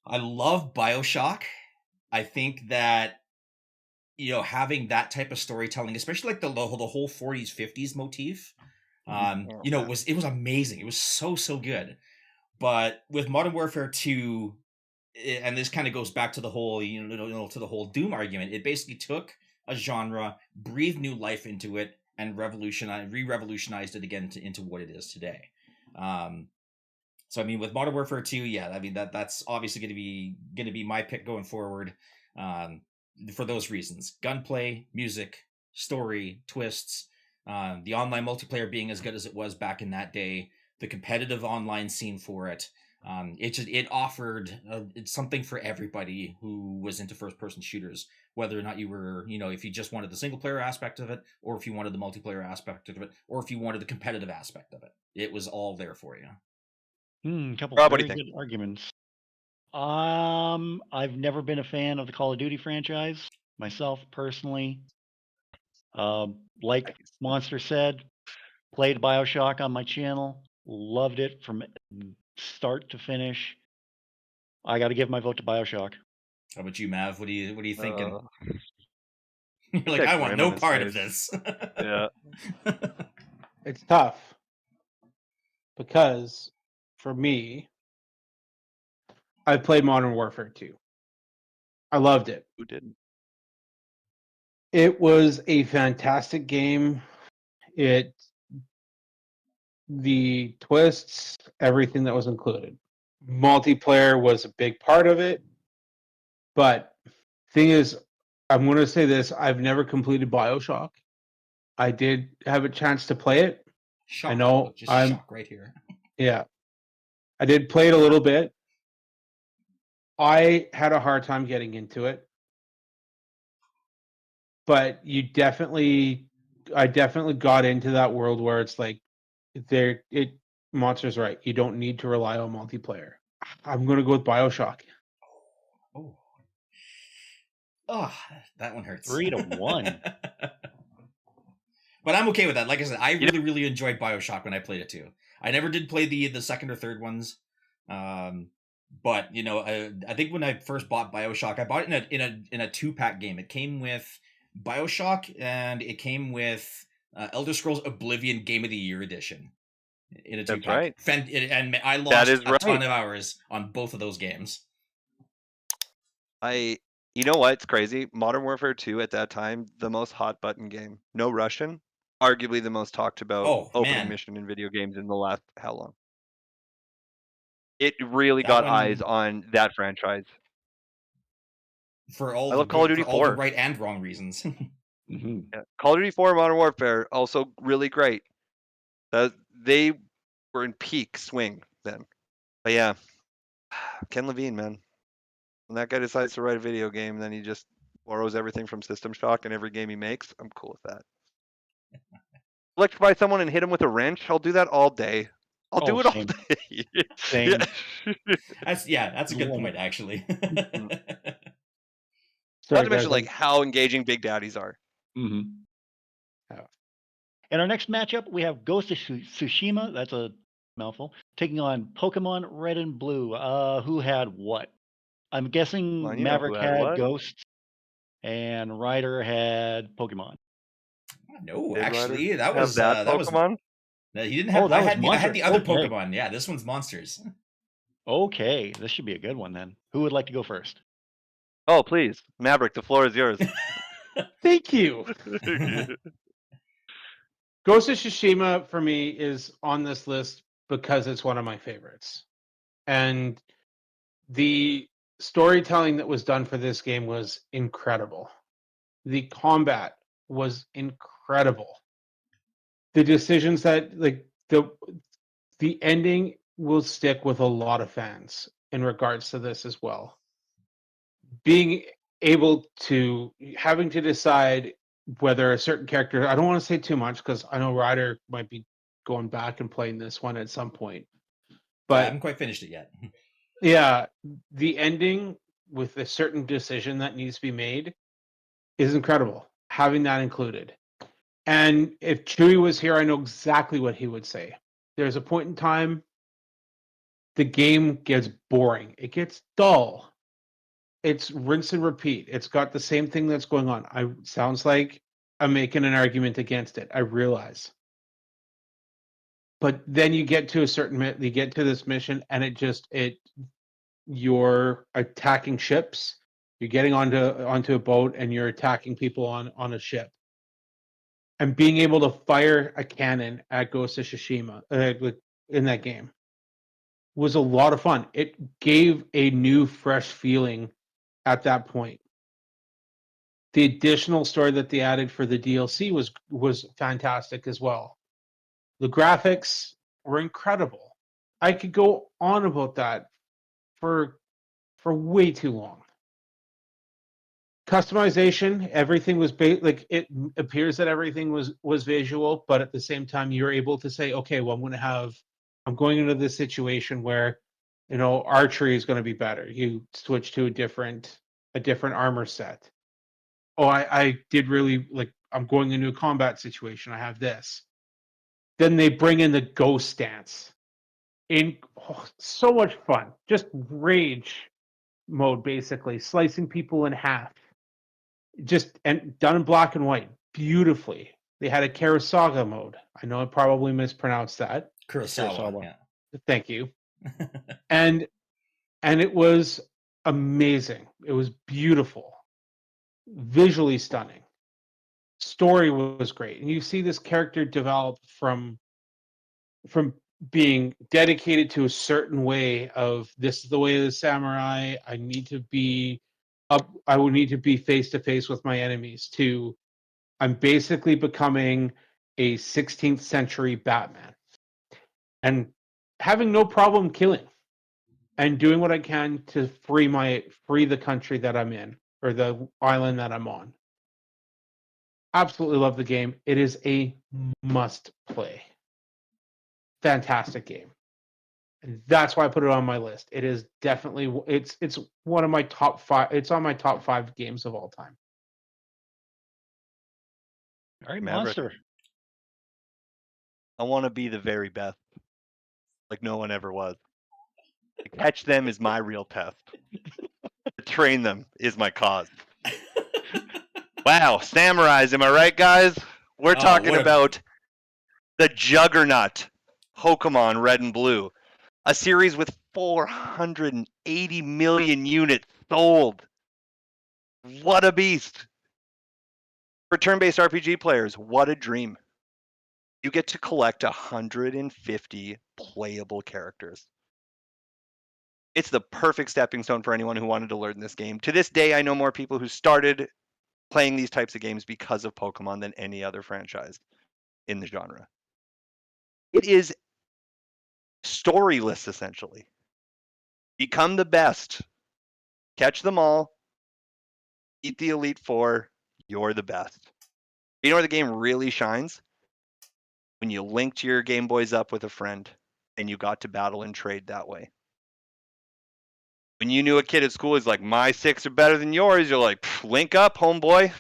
I love BioShock. I think that having that type of storytelling, especially like the whole 40s 50s motif, it was amazing. It was so good. But with Modern Warfare 2, and this kind of goes back to the whole to the whole Doom argument, it basically took a genre, breathed new life into it, and re-revolutionized it again into what it is today. So I mean, with Modern Warfare 2, yeah, I mean that's obviously going to be my pick going forward, for those reasons: gunplay, music, story, twists, the online multiplayer being as good as it was back in that day, the competitive online scene for it. It offered something for everybody who was into first-person shooters, whether or not you were, if you just wanted the single-player aspect of it, or if you wanted the multiplayer aspect of it, or if you wanted the competitive aspect of it. It was all there for you. Couple Rob, what do very you think? good arguments. I've never been a fan of the Call of Duty franchise myself personally. Like Monster said, played BioShock on my channel, loved it from start to finish. I got to give my vote to BioShock. How about you, Mav? What are you thinking? Uh, You're like, that I want grin no on his part of face. this. Yeah. It's tough because for me, I played Modern Warfare 2. I loved it. Who didn't? It was a fantastic game. The twists, everything that was included. Multiplayer was a big part of it. But thing is, I'm going to say this: I've never completed BioShock. I did have a chance to play it. Shock. I know Just I'm shock right here. Yeah. I did play it a little bit. I had a hard time getting into it. But I definitely got into that world where it's like Monster's right. You don't need to rely on multiplayer. I'm going to go with BioShock. Oh, that one hurts. 3-1. But I'm okay with that. Like I said, I You know- really enjoyed BioShock when I played it too. I never did play the second or third ones. But you know, I think when I first bought BioShock, I bought it in a 2-pack game. It came with BioShock and it came with Elder Scrolls Oblivion Game of the Year edition in a 2-pack. That's right. And I That lost is a ton right. of hours on both of those games. You know what? It's crazy. Modern Warfare 2 at that time, the most hot button game. No Russian. Arguably the most talked about Oh, opening man. mission in video games in the last how long? It really That got one- eyes on that franchise. For all I the love Call of good, Duty for all the 4. right and wrong reasons. Mhm. Yeah. Call of Duty 4 Modern Warfare also really great. They were in peak swing then. But yeah, Ken Levine, man. When that guy decides to write a video game, then he just borrows everything from System Shock in every game he makes. I'm cool with that. Electrify someone and hit him with a wrench. I'll do that all day. I'll do Oh, it all same. day. Same. That's a good Love point, actually. Not Sorry, to mention guys, like how engaging Big Daddies are. Mhm. Yeah. In our next matchup, we have Ghost of Tsushima. That's a mouthful. Taking on Pokemon Red and Blue. Who had what? I'm guessing Well, you know who Maverick had had what? Ghost and Ryder had Pokemon. No, Did actually, Ryder that have was that Pokemon? no, he didn't have. Oh, that was I had Monster. the other Okay. Pokemon. Yeah, this one's Monsters. Okay, this should be a good one then. Who would like to go first? Oh, please. Maverick, the floor is yours. Thank you. Ghost of Tsushima for me is on this list because it's one of my favorites. And the storytelling that was done for this game was incredible. The combat was incredible. The decisions that the ending will stick with a lot of fans in regards to this as well. Being able to having to decide whether a certain character, I don't want to say too much because I know Ryder might be going back and playing this one at some point. I But haven't quite finished it yet. yeah, the ending with a certain decision that needs to be made is incredible. Having that included. And if Chewie was here, I know exactly what he would say. There's a point in time the game gets boring. It gets dull. It's rinse and repeat. It's got the same thing that's going on. Sounds like I'm making an argument against it. I realize. But then you get to you get to this mission and you're attacking ships. You're getting onto a boat and you're attacking people on a ship. And being able to fire a cannon at Ghost of Tsushima in that game was a lot of fun. It gave a new, fresh feeling at that point. The additional story that they added for the DLC was fantastic as well. The graphics were incredible. I could go on about that for way too long. Customization, everything was like it appears that everything was visual, but at the same time you're able to say, okay, well I'm going into this situation where archery is going to be better. You switch to a different armor set. Oh, I did really like I'm going into a combat situation. I have this. Then they bring in the ghost stance. So much fun. Just rage mode basically, slicing people in half. Just and done in black and white beautifully. They had a Karasaga mode. I know I probably mispronounced that. Kurosawa. Kurosawa. Thank you. Yeah. And it was amazing. It was beautiful. Visually stunning. Story was great. And you see this character develop from being dedicated to a certain way of this is the way of the samurai. I need to be up. I would need to be face to face with my enemies. To I'm basically becoming a 16th century Batman and having no problem killing and doing what I can to free the country that I'm in or the island that I'm on. Absolutely love the game. It is a must play. Fantastic game. And that's why I put it on my list. It is definitely it's one of my top 5. It's on my top 5 games of all time. All right, Maverick. Monster. I want to be the very best, like no one ever was. To catch them is my real test. To train them is my cause. Wow, samurais, am I right, guys? We're Oh, talking what a- about the juggernaut, Pokemon Red and Blue, a series with 480 million units sold. What a beast! For turn-based RPG players, what a dream. You get to collect 150 playable characters. It's the perfect stepping stone for anyone who wanted to learn this game. To this day, I know more people who started playing these types of games because of Pokemon than any other franchise in the genre. It is storyless, essentially. Become the best, catch them all, beat the Elite Four, you're the best. You know where the game really shines? When you linked your Game Boys up with a friend and you got to battle and trade that way. When you knew a kid at school is like, my 6 are better than yours, you're like, link up, homeboy.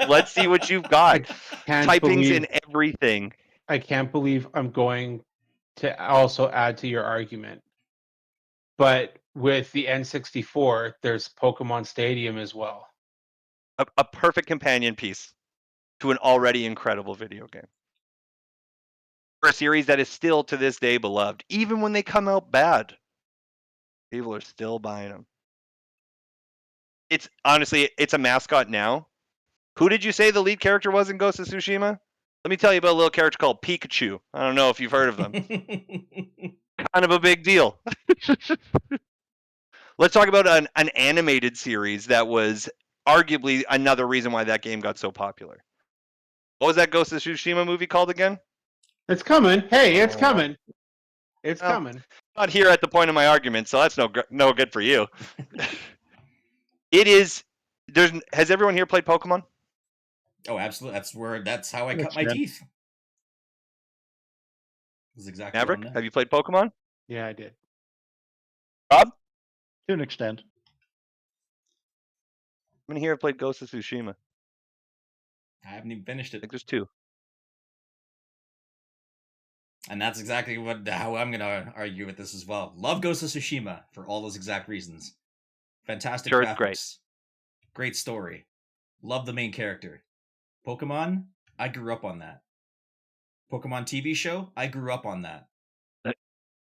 Let's see what you've got. Typing's in everything. I can't believe I'm going to also add to your argument. But with the N64, there's Pokemon Stadium as well. A perfect companion piece to an already incredible video game. For a series that is still to this day beloved, even when they come out bad, people are still buying them. It's honestly, it's a mascot now. Who did you say the lead character was in Ghost of Tsushima? Let me tell you about a little character called Pikachu. I don't know if you've heard of them. Kind of a big deal. Let's talk about an animated series that was arguably another reason why that game got so popular. What was that Ghost of Tsushima movie called again? It's coming. Hey, it's Oh. coming. It's Well, coming. Not here at the point of my argument, so that's no good for you. It is. Has everyone here played Pokemon? Oh, absolutely. That's how I cut my teeth. This is exactly Maverick, what I'm have you played Pokemon? Yeah, I did. Rob? To an extent. I'm in here have played Ghost of Tsushima. I haven't even finished I it. think there's 2. And that's exactly how I'm going to argue with this as well. Love Ghost of Tsushima for all those exact reasons. Fantastic Sure, graphics. it's great. Great story. Love the main character. Pokemon, I grew up on that. Pokemon TV show, I grew up on that.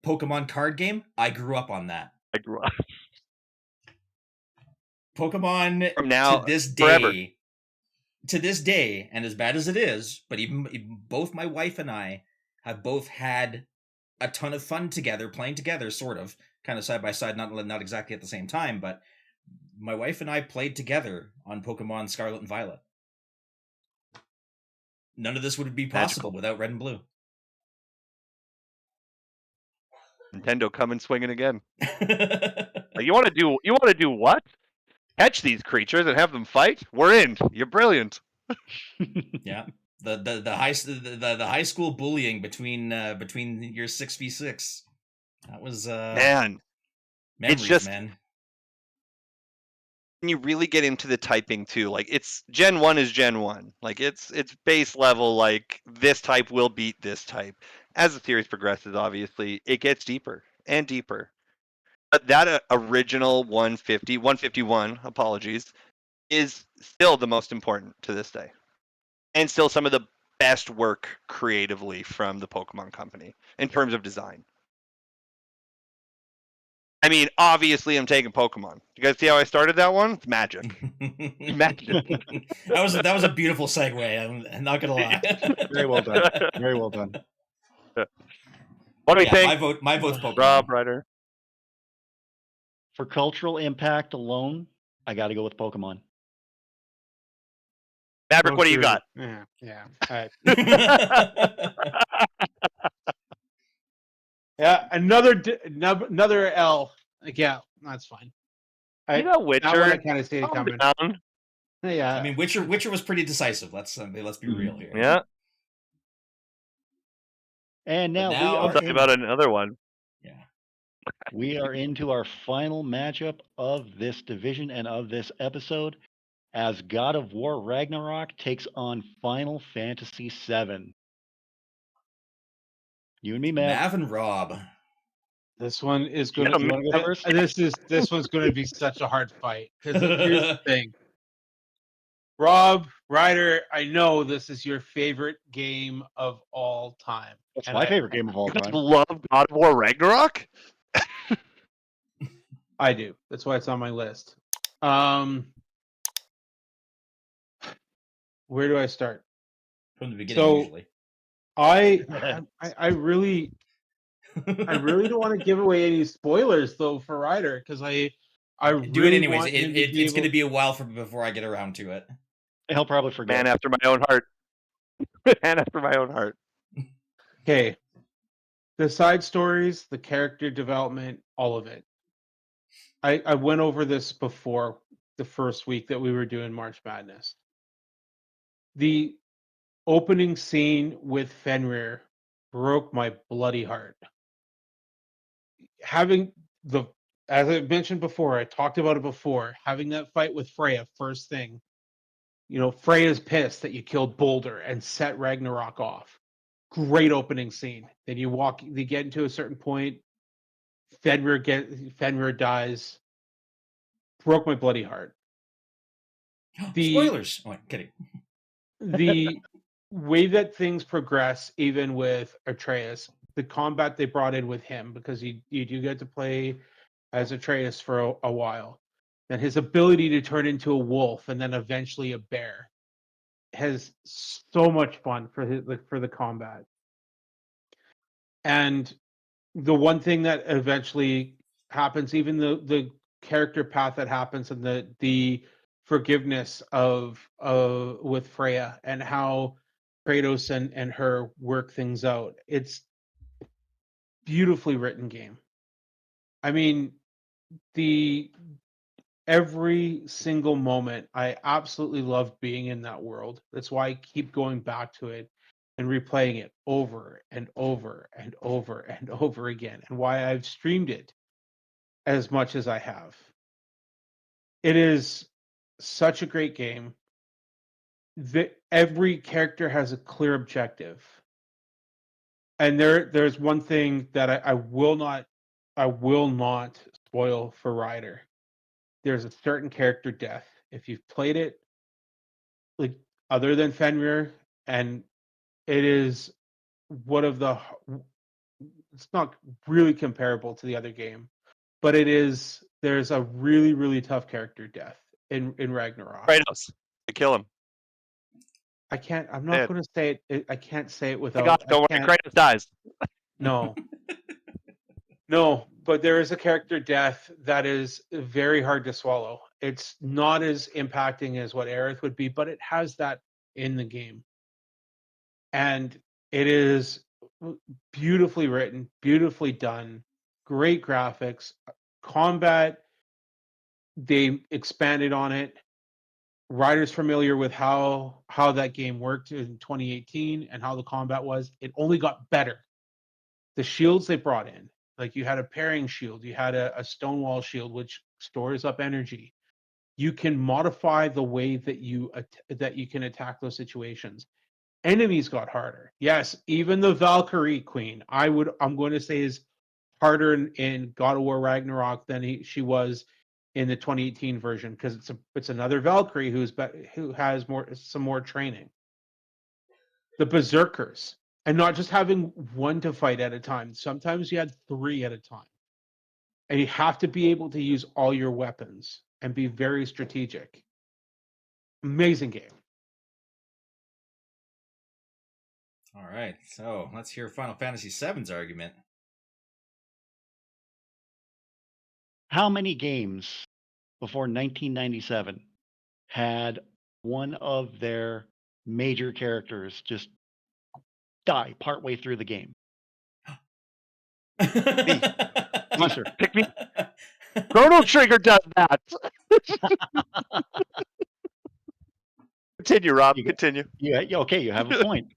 Pokemon card game, I grew up on that. I grew up. Pokemon From now, to this forever. day, and as bad as it is, but even both my wife and I have both had a ton of fun together, playing together, sort of, kind of side by side, not exactly at the same time, but my wife and I played together on Pokemon Scarlet and Violet. None of this would be possible without Red and Blue. Nintendo coming swinging again. You want to do what? Catch these creatures and have them fight? We're in. You're brilliant. Yeah. The high school bullying between your 6v6. That was Man, memories, it's just man. when you really get into the typing too, like it's Gen 1 is Gen 1. Like it's base level, like this type will beat this type. As the series progresses, obviously, it gets deeper and deeper. But that original 151, apologies, is still the most important to this day. And still some of the best work creatively from the Pokemon company in terms of design. I mean, obviously, I'm taking Pokemon. You guys see how I started that one? It's magic. Magic. That was a beautiful segue. I'm not gonna lie. Very well done. Very well done. What do we think? My vote's Pokemon. Rob Ryder. For cultural impact alone, I got to go with Pokemon. Maverick, what do you got? Yeah. Yeah, another L. Like, yeah, that's fine. You know Witcher. That one I kind of see it coming. Down. Yeah. I mean, Witcher was pretty decisive. Let's be real here. Yeah. And But now I'll tell you about another one. Yeah. we are into our final matchup of this division and of this episode as God of War Ragnarok takes on Final Fantasy VII. You and me, Mav. Mav and Rob. This one is You going know, You want to go first? This one's going to be such a hard fight because here's the thing. Rob, Ryder, I know this is your favorite game of all time. That's and my I- favorite game of all you guys time. love God of War Ragnarok? I do. That's why it's on my list. Where do I start? From the beginning, So usually. I really don't want to give away any spoilers though for Ryder because I Do it really anyways. want him to be It's going to able. be a while before I get around to it. He'll probably forget. Man after my own heart. Man after my own heart. Okay, the side stories, the character development, all of it. I went over this before the first week that we were doing March Madness. The opening scene with Fenrir broke my bloody heart. Having the, as I mentioned before, I talked about it before, having that fight with Freya first thing. You know, Freya's pissed that you killed Boulder and set Ragnarok off. Great opening scene. Then you get into a certain point, Fenrir dies. Broke my bloody heart. Spoilers. Oh, kidding. The way that things progress, even with Atreus, the combat they brought in with him, because you do get to play as Atreus for a while, and his ability to turn into a wolf and then eventually a bear has so much fun for the combat. And the one thing that eventually happens, even the character path that happens and the forgiveness of with Freya and how Kratos and her work things out. It's beautifully written game. I mean, the every single moment I absolutely love being in that world. That's why I keep going back to it and replaying it over and over and over and over again, and why I've streamed it as much as I have. It is such a great game. Every character has a clear objective. And there's one thing that I will not spoil for Ryder. There's a certain character death. If you've played it, like other than Fenrir, and it is one of the, it's not really comparable to the other game, but there's a really, really tough character death in Ragnarok. Kratos. I kill him. I'm not Dead. going to say it. I can't say it I without. got you. Don't worry. Kratos dies. No. No, but there is a character death that is very hard to swallow. It's not as impacting as what Aerith would be, but it has that in the game. And it is beautifully written, beautifully done, great graphics, combat. They expanded on it. Ryder's familiar with how that game worked in 2018 and how the combat was. It only got better. The shields they brought in, like you had a parrying shield, you had a stonewall shield which stores up energy. You can modify the way that you can attack those situations. Enemies got harder. Yes, even the Valkyrie Queen, I'm going to say is harder in God of War Ragnarok than she was in the 2018 version, because it's another Valkyrie who has some more training. The Berserkers, and not just having one to fight at a time. Sometimes you had 3 at a time. And you have to be able to use all your weapons and be very strategic. Amazing game. All right, so let's hear Final Fantasy VII's argument. How many games before 1997 had one of their major characters just die partway through the game? Monster. Pick me. Chrono Trigger does that. Continue, Rob. You go- Continue. Yeah, okay, you have a point.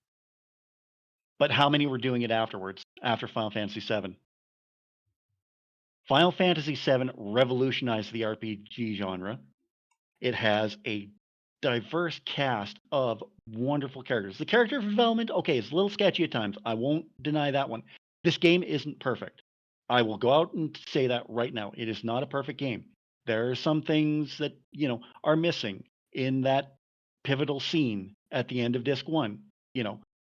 But how many were doing it afterwards, after Final Fantasy VII? Final Fantasy VII revolutionized the RPG genre. It has a diverse cast of wonderful characters. The character development, okay, is a little sketchy at times. I won't deny that one. This game isn't perfect. I will go out and say that right now. It is not a perfect game. There are some things that, are missing in that pivotal scene at the end of disc 1.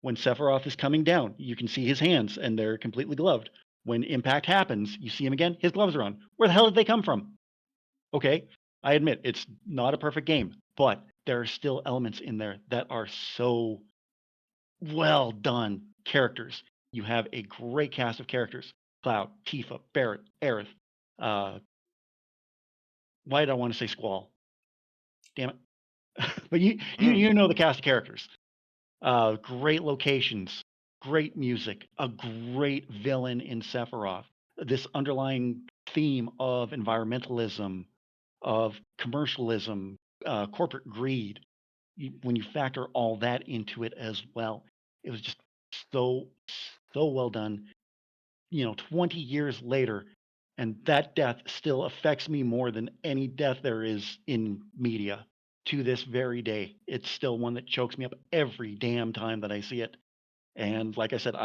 When Sephiroth is coming down, you can see his hands and they're completely gloved. When impact happens, you see him again, his gloves are on. Where the hell did they come from? Okay, I admit it's not a perfect game, but there are still elements in there that are so well done characters. You have a great cast of characters: Cloud, Tifa, Barret, Aerith. Uh, why did I want to say Squall? Damn it! But you know the cast of characters. Great locations, great music, a great villain in Sephiroth. This underlying theme of environmentalism, of commercialism, corporate greed. When you factor all that into it as well, it was just so so well done. 20 years later, and that death still affects me more than any death there is in media to this very day. It's still one that chokes me up every damn time that I see it. And like I said,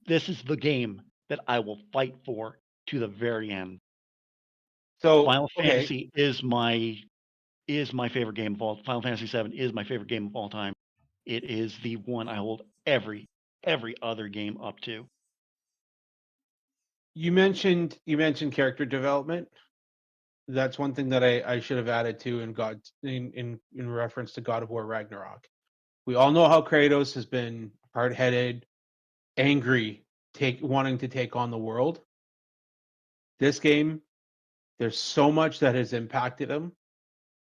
this is the game that I will fight for to the very end. So Final okay, Fantasy is my favorite game of all. Final Fantasy VII is my favorite game of all time. It is the one I hold every other game up to. you mentioned character development. That's one thing that I should have added to in reference to God of War Ragnarok. We all know how Kratos has been hard-headed, angry, wanting to take on the world. This game, there's so much that has impacted him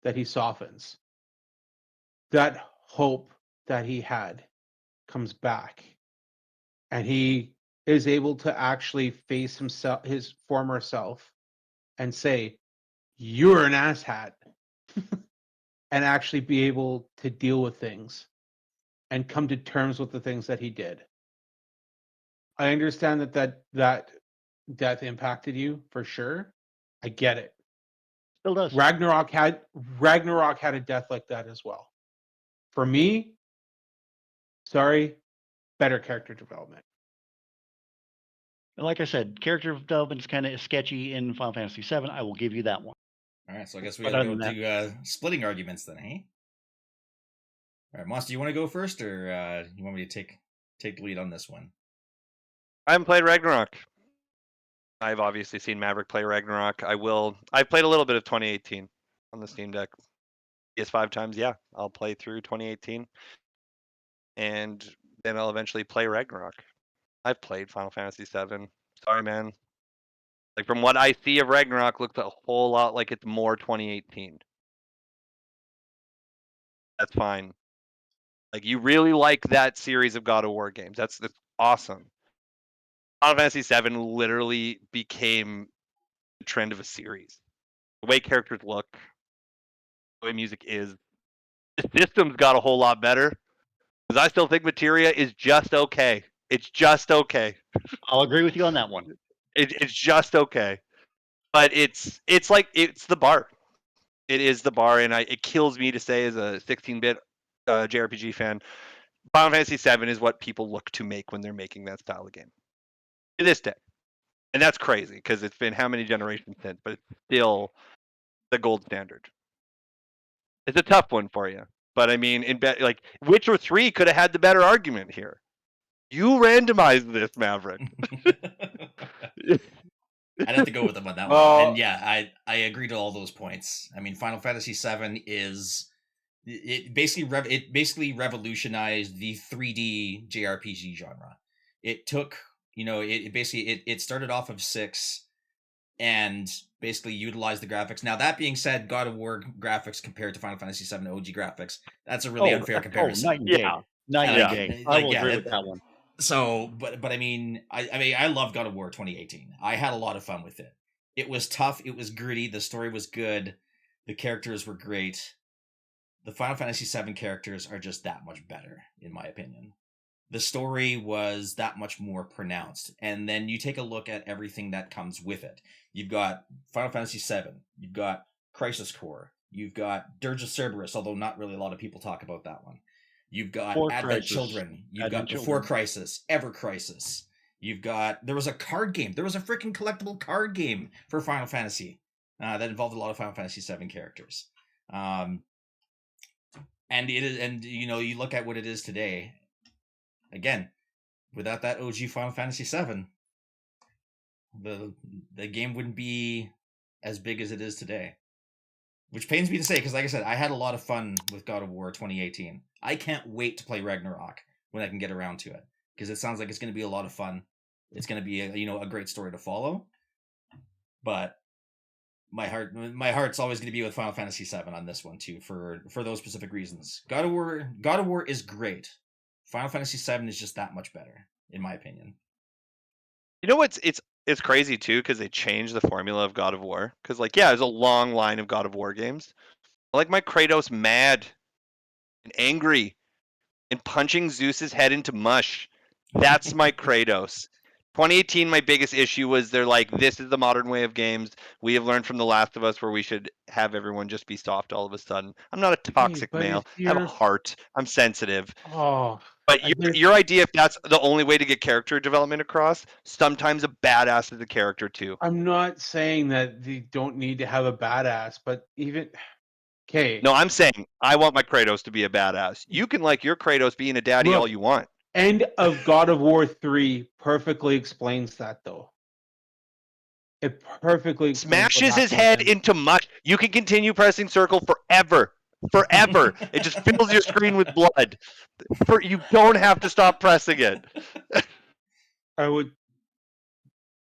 that he softens. That hope that he had comes back, and he is able to actually face himself, his former self, and say, "You're an asshat," and actually be able to deal with things and come to terms with the things that he did. I understand that death impacted you for sure. I get it. Still does. Ragnarok had a death like that as well. For me, sorry, better character development. And like I said, character development is kind of sketchy in Final Fantasy VII. I will give you that one. All right, so I guess we But gotta other go than that, to splitting arguments then, hey? All right, Moss, do you want to go first, or you want me to take the lead on this one? I haven't played Ragnarok. I've obviously seen Maverick play Ragnarok. I've played a little bit of 2018 on the Steam Deck. PS5 times, yeah. I'll play through 2018. And then I'll eventually play Ragnarok. I've played Final Fantasy VII. Sorry, man. Like, from what I see of Ragnarok, looks a whole lot like it's more 2018. That's fine. Like, you really like that series of God of War games. That's awesome. Final Fantasy VII literally became the trend of a series. The way characters look, the way music is. The system's got a whole lot better. Because I still think Materia is just okay. It's just okay. I'll agree with you on that one. It's just okay. But it's the bar. It is the bar, and it kills me to say as a 16-bit JRPG fan, Final Fantasy VII is what people look to make when they're making that style of game. To this day. And that's crazy, because it's been how many generations since, but it's still the gold standard. It's a tough one for you. But I mean, like Witcher 3 could have had the better argument here. You randomized this, Maverick. I'd have to go with them on that one. Well, And yeah, I agree to all those points. I mean, Final Fantasy VII is it basically revolutionized the 3D JRPG genre. It took, it started off of 6 and basically utilized the graphics. Now, that being said, God of War graphics compared to Final Fantasy VII OG graphics, that's a really unfair comparison. Night and day. Yeah. Night Yeah. and day. I will agree with that one. So, but I mean, I love God of War 2018. I had a lot of fun with it. It was tough. It was gritty. The story was good. The characters were great. The Final Fantasy VII characters are just that much better, in my opinion. The story was that much more pronounced. And then you take a look at everything that comes with it. You've got Final Fantasy VII. You've got Crisis Core. You've got Dirge of Cerberus, although not really a lot of people talk about that one. You've got Before Advent Crisis. Children. You've Advent got Before Children. Crisis, Ever Crisis. You've got, there was a card game. There was a freaking collectible card game for Final Fantasy that involved a lot of Final Fantasy VII characters. And it is, and you know, you look at what it is today. Again, without that OG Final Fantasy VII, the game wouldn't be as big as it is today. Which pains me to say, because like I said, I had a lot of fun with God of War 2018. I can't wait to play Ragnarok when I can get around to it, because it sounds like it's going to be a lot of fun. It's going to be a great story to follow. But my heart's always going to be with Final Fantasy VII on this one too, for those specific reasons. God of War is great. Final Fantasy VII is just that much better, in my opinion. You know what's it's crazy too, because they changed the formula of God of War. Because like, yeah, there's a long line of God of War games. I like my Kratos mad and angry and punching Zeus's head into mush. That's my Kratos. 2018, my biggest issue was they're like, this is the modern way of games. We have learned from The Last of Us where we should have everyone just be soft all of a sudden. I'm not a toxic but male. if I have a you're- heart. I'm sensitive. Oh, But I guess- your idea, if that's the only way to get character development across, sometimes a badass is a character too. I'm not saying that they don't need to have a badass, but even okay. No, I'm saying I want my Kratos to be a badass. You can like your Kratos being a daddy all Look, you want. End of God of War 3 perfectly explains that, though. It perfectly explains what Smashes his happened head with him. into mush. You can continue pressing circle forever. Forever. It just fills your screen with blood. You don't have to stop pressing it. I would,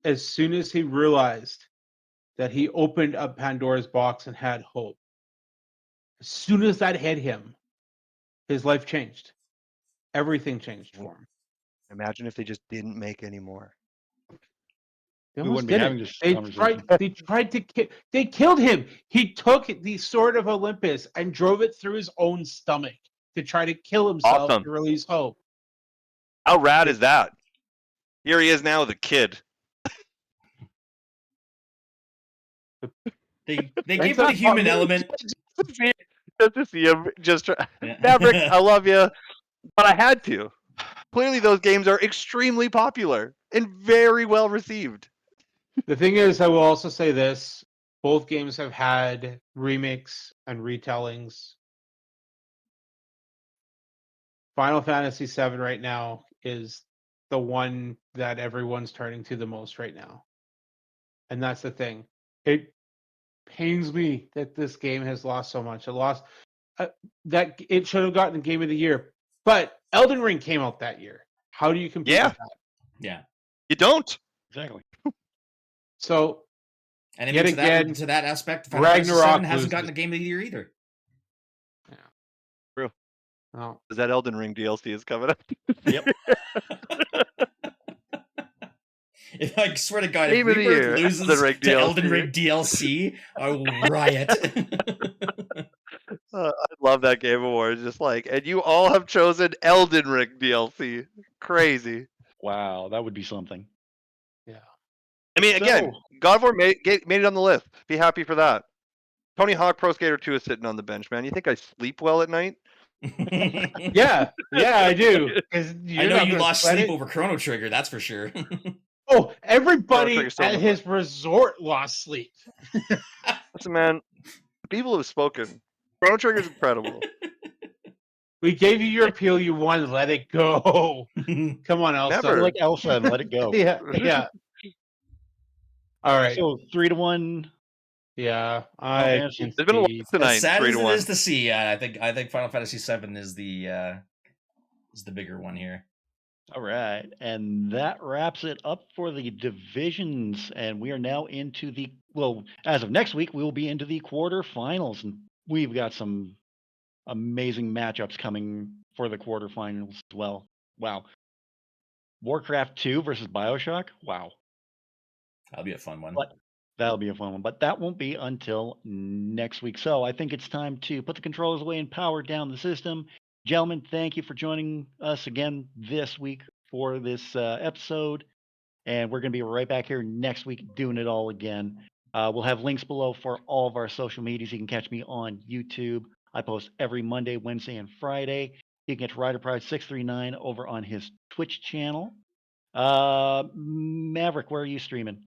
as soon as he realized that he opened up Pandora's box and had hope, as soon as that hit him, his life changed. Everything changed for him. Imagine if they just didn't make any more. They We almost wouldn't be did having it. this They conversation. tried. They tried to. They killed him. He took the sword of Olympus and drove it through his own stomach to try to kill himself Awesome. to release hope. How rad is that? Here he is now with a kid. They gave it a human element. Just to see him, Yeah. Maverick, I love you, but I had to. Clearly, those games are extremely popular and very well received. The thing is, I will also say this: both games have had remakes and retellings. Final Fantasy VII right now is the one that everyone's turning to the most right now, and that's the thing. It pains me that this game has lost so much. It lost that it should have gotten Game of the Year, but Elden Ring came out that year. How do you compete Yeah. with that? Yeah. You don't. Exactly. So And I Yet mean, again, to that aspect, Final Fantasy Ragnarok VII hasn't gotten loses. a Game of the Year either. oh, Is that Elden Ring DLC is coming up? Yep. If I swear to God, Game if of the Rebirth Year, loses Elden Ring to Elden DLC. Ring DLC, I will riot. I love that Game Awards. Just like, and you all have chosen Elden Ring DLC. Crazy. Wow, that would be something. yeah. I mean, again, So- God of War made it on the list. Be happy for that. Tony Hawk Pro Skater 2 is sitting on the bench, man. You think I sleep well at night? Yeah, I do. 'Cause I you're know not you gonna lost sweat sleep it. over Chrono Trigger, that's for sure. Oh, everybody Trigger's still on at the his resort lost sleep. Listen, man, people have spoken. Chrono Trigger's incredible. We gave you your appeal. You won. Let it go. Come on, Elsa. Never. Be like Elsa and let it go. Yeah. All right. So 3-1. Yeah, Final I Fantasy. can There's been a lot see. tonight. As sad as it 3-1. is to see, I think Final Fantasy VII is the bigger one here. All right. And that wraps it up for the divisions. And we are now into as of next week, we will be into the quarterfinals. And we've got some amazing matchups coming for the quarterfinals as well. Wow. Warcraft 2 versus Bioshock. Wow. That'll be a fun one. But that'll be a fun one. But that won't be until next week. So I think it's time to put the controllers away and power down the system. Gentlemen, thank you for joining us again this week for this episode. And we're going to be right back here next week doing it all again. We'll have links below for all of our social medias. You can catch me on YouTube. I post every Monday, Wednesday, and Friday. You can catch Rider Pride 639 over on his Twitch channel. Maverick, where are you streaming?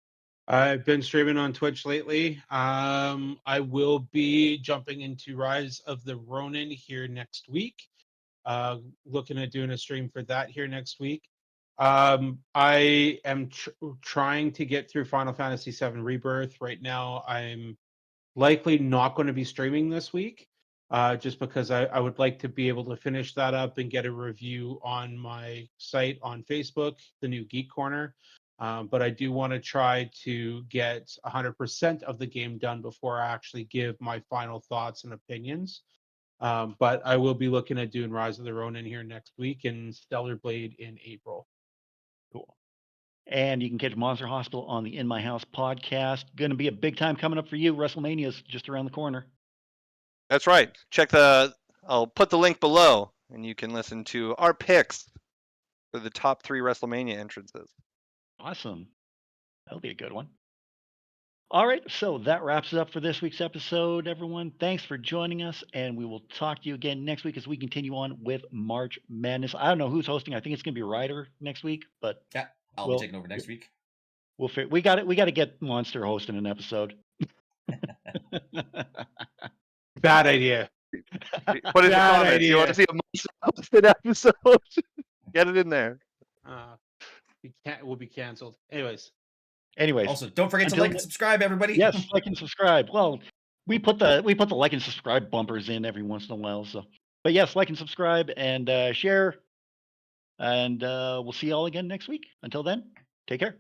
I've been streaming on Twitch lately. I will be jumping into Rise of the Ronin here next week. Looking at doing a stream for that here next week. I am trying to get through Final Fantasy VII Rebirth. Right now, I'm likely not going to be streaming this week, just because I would like to be able to finish that up and get a review on my site on Facebook, the new Geek Corner. But I do want to try to get 100% of the game done before I actually give my final thoughts and opinions. But I will be looking at doing Rise of the Ronin here next week and Stellar Blade in April. Cool. And you can catch Monster Hospital on the In My House podcast. Going to be a big time coming up for you. WrestleMania's just around the corner. That's right. I'll put the link below, and you can listen to our picks for the top 3 WrestleMania entrances. Awesome. That'll be a good one. All right, so that wraps it up for this week's episode, everyone. Thanks for joining us, and we will talk to you again next week as we continue on with March Madness. I don't know who's hosting. I think it's going to be Ryder next week, but Yeah, I'll be taking over next week. We got it. We got to get Monster hosting an episode. Bad idea. Put in the Bad comments. You want to idea. see a Monster hosted episode? Get it in there. We'll be canceled. Anyways. Also, don't forget to until like and subscribe, everybody. Yes, like and subscribe. Well, we put the like and subscribe bumpers in every once in a while. So, but yes, like and subscribe and share. And we'll see you all again next week. Until then, take care.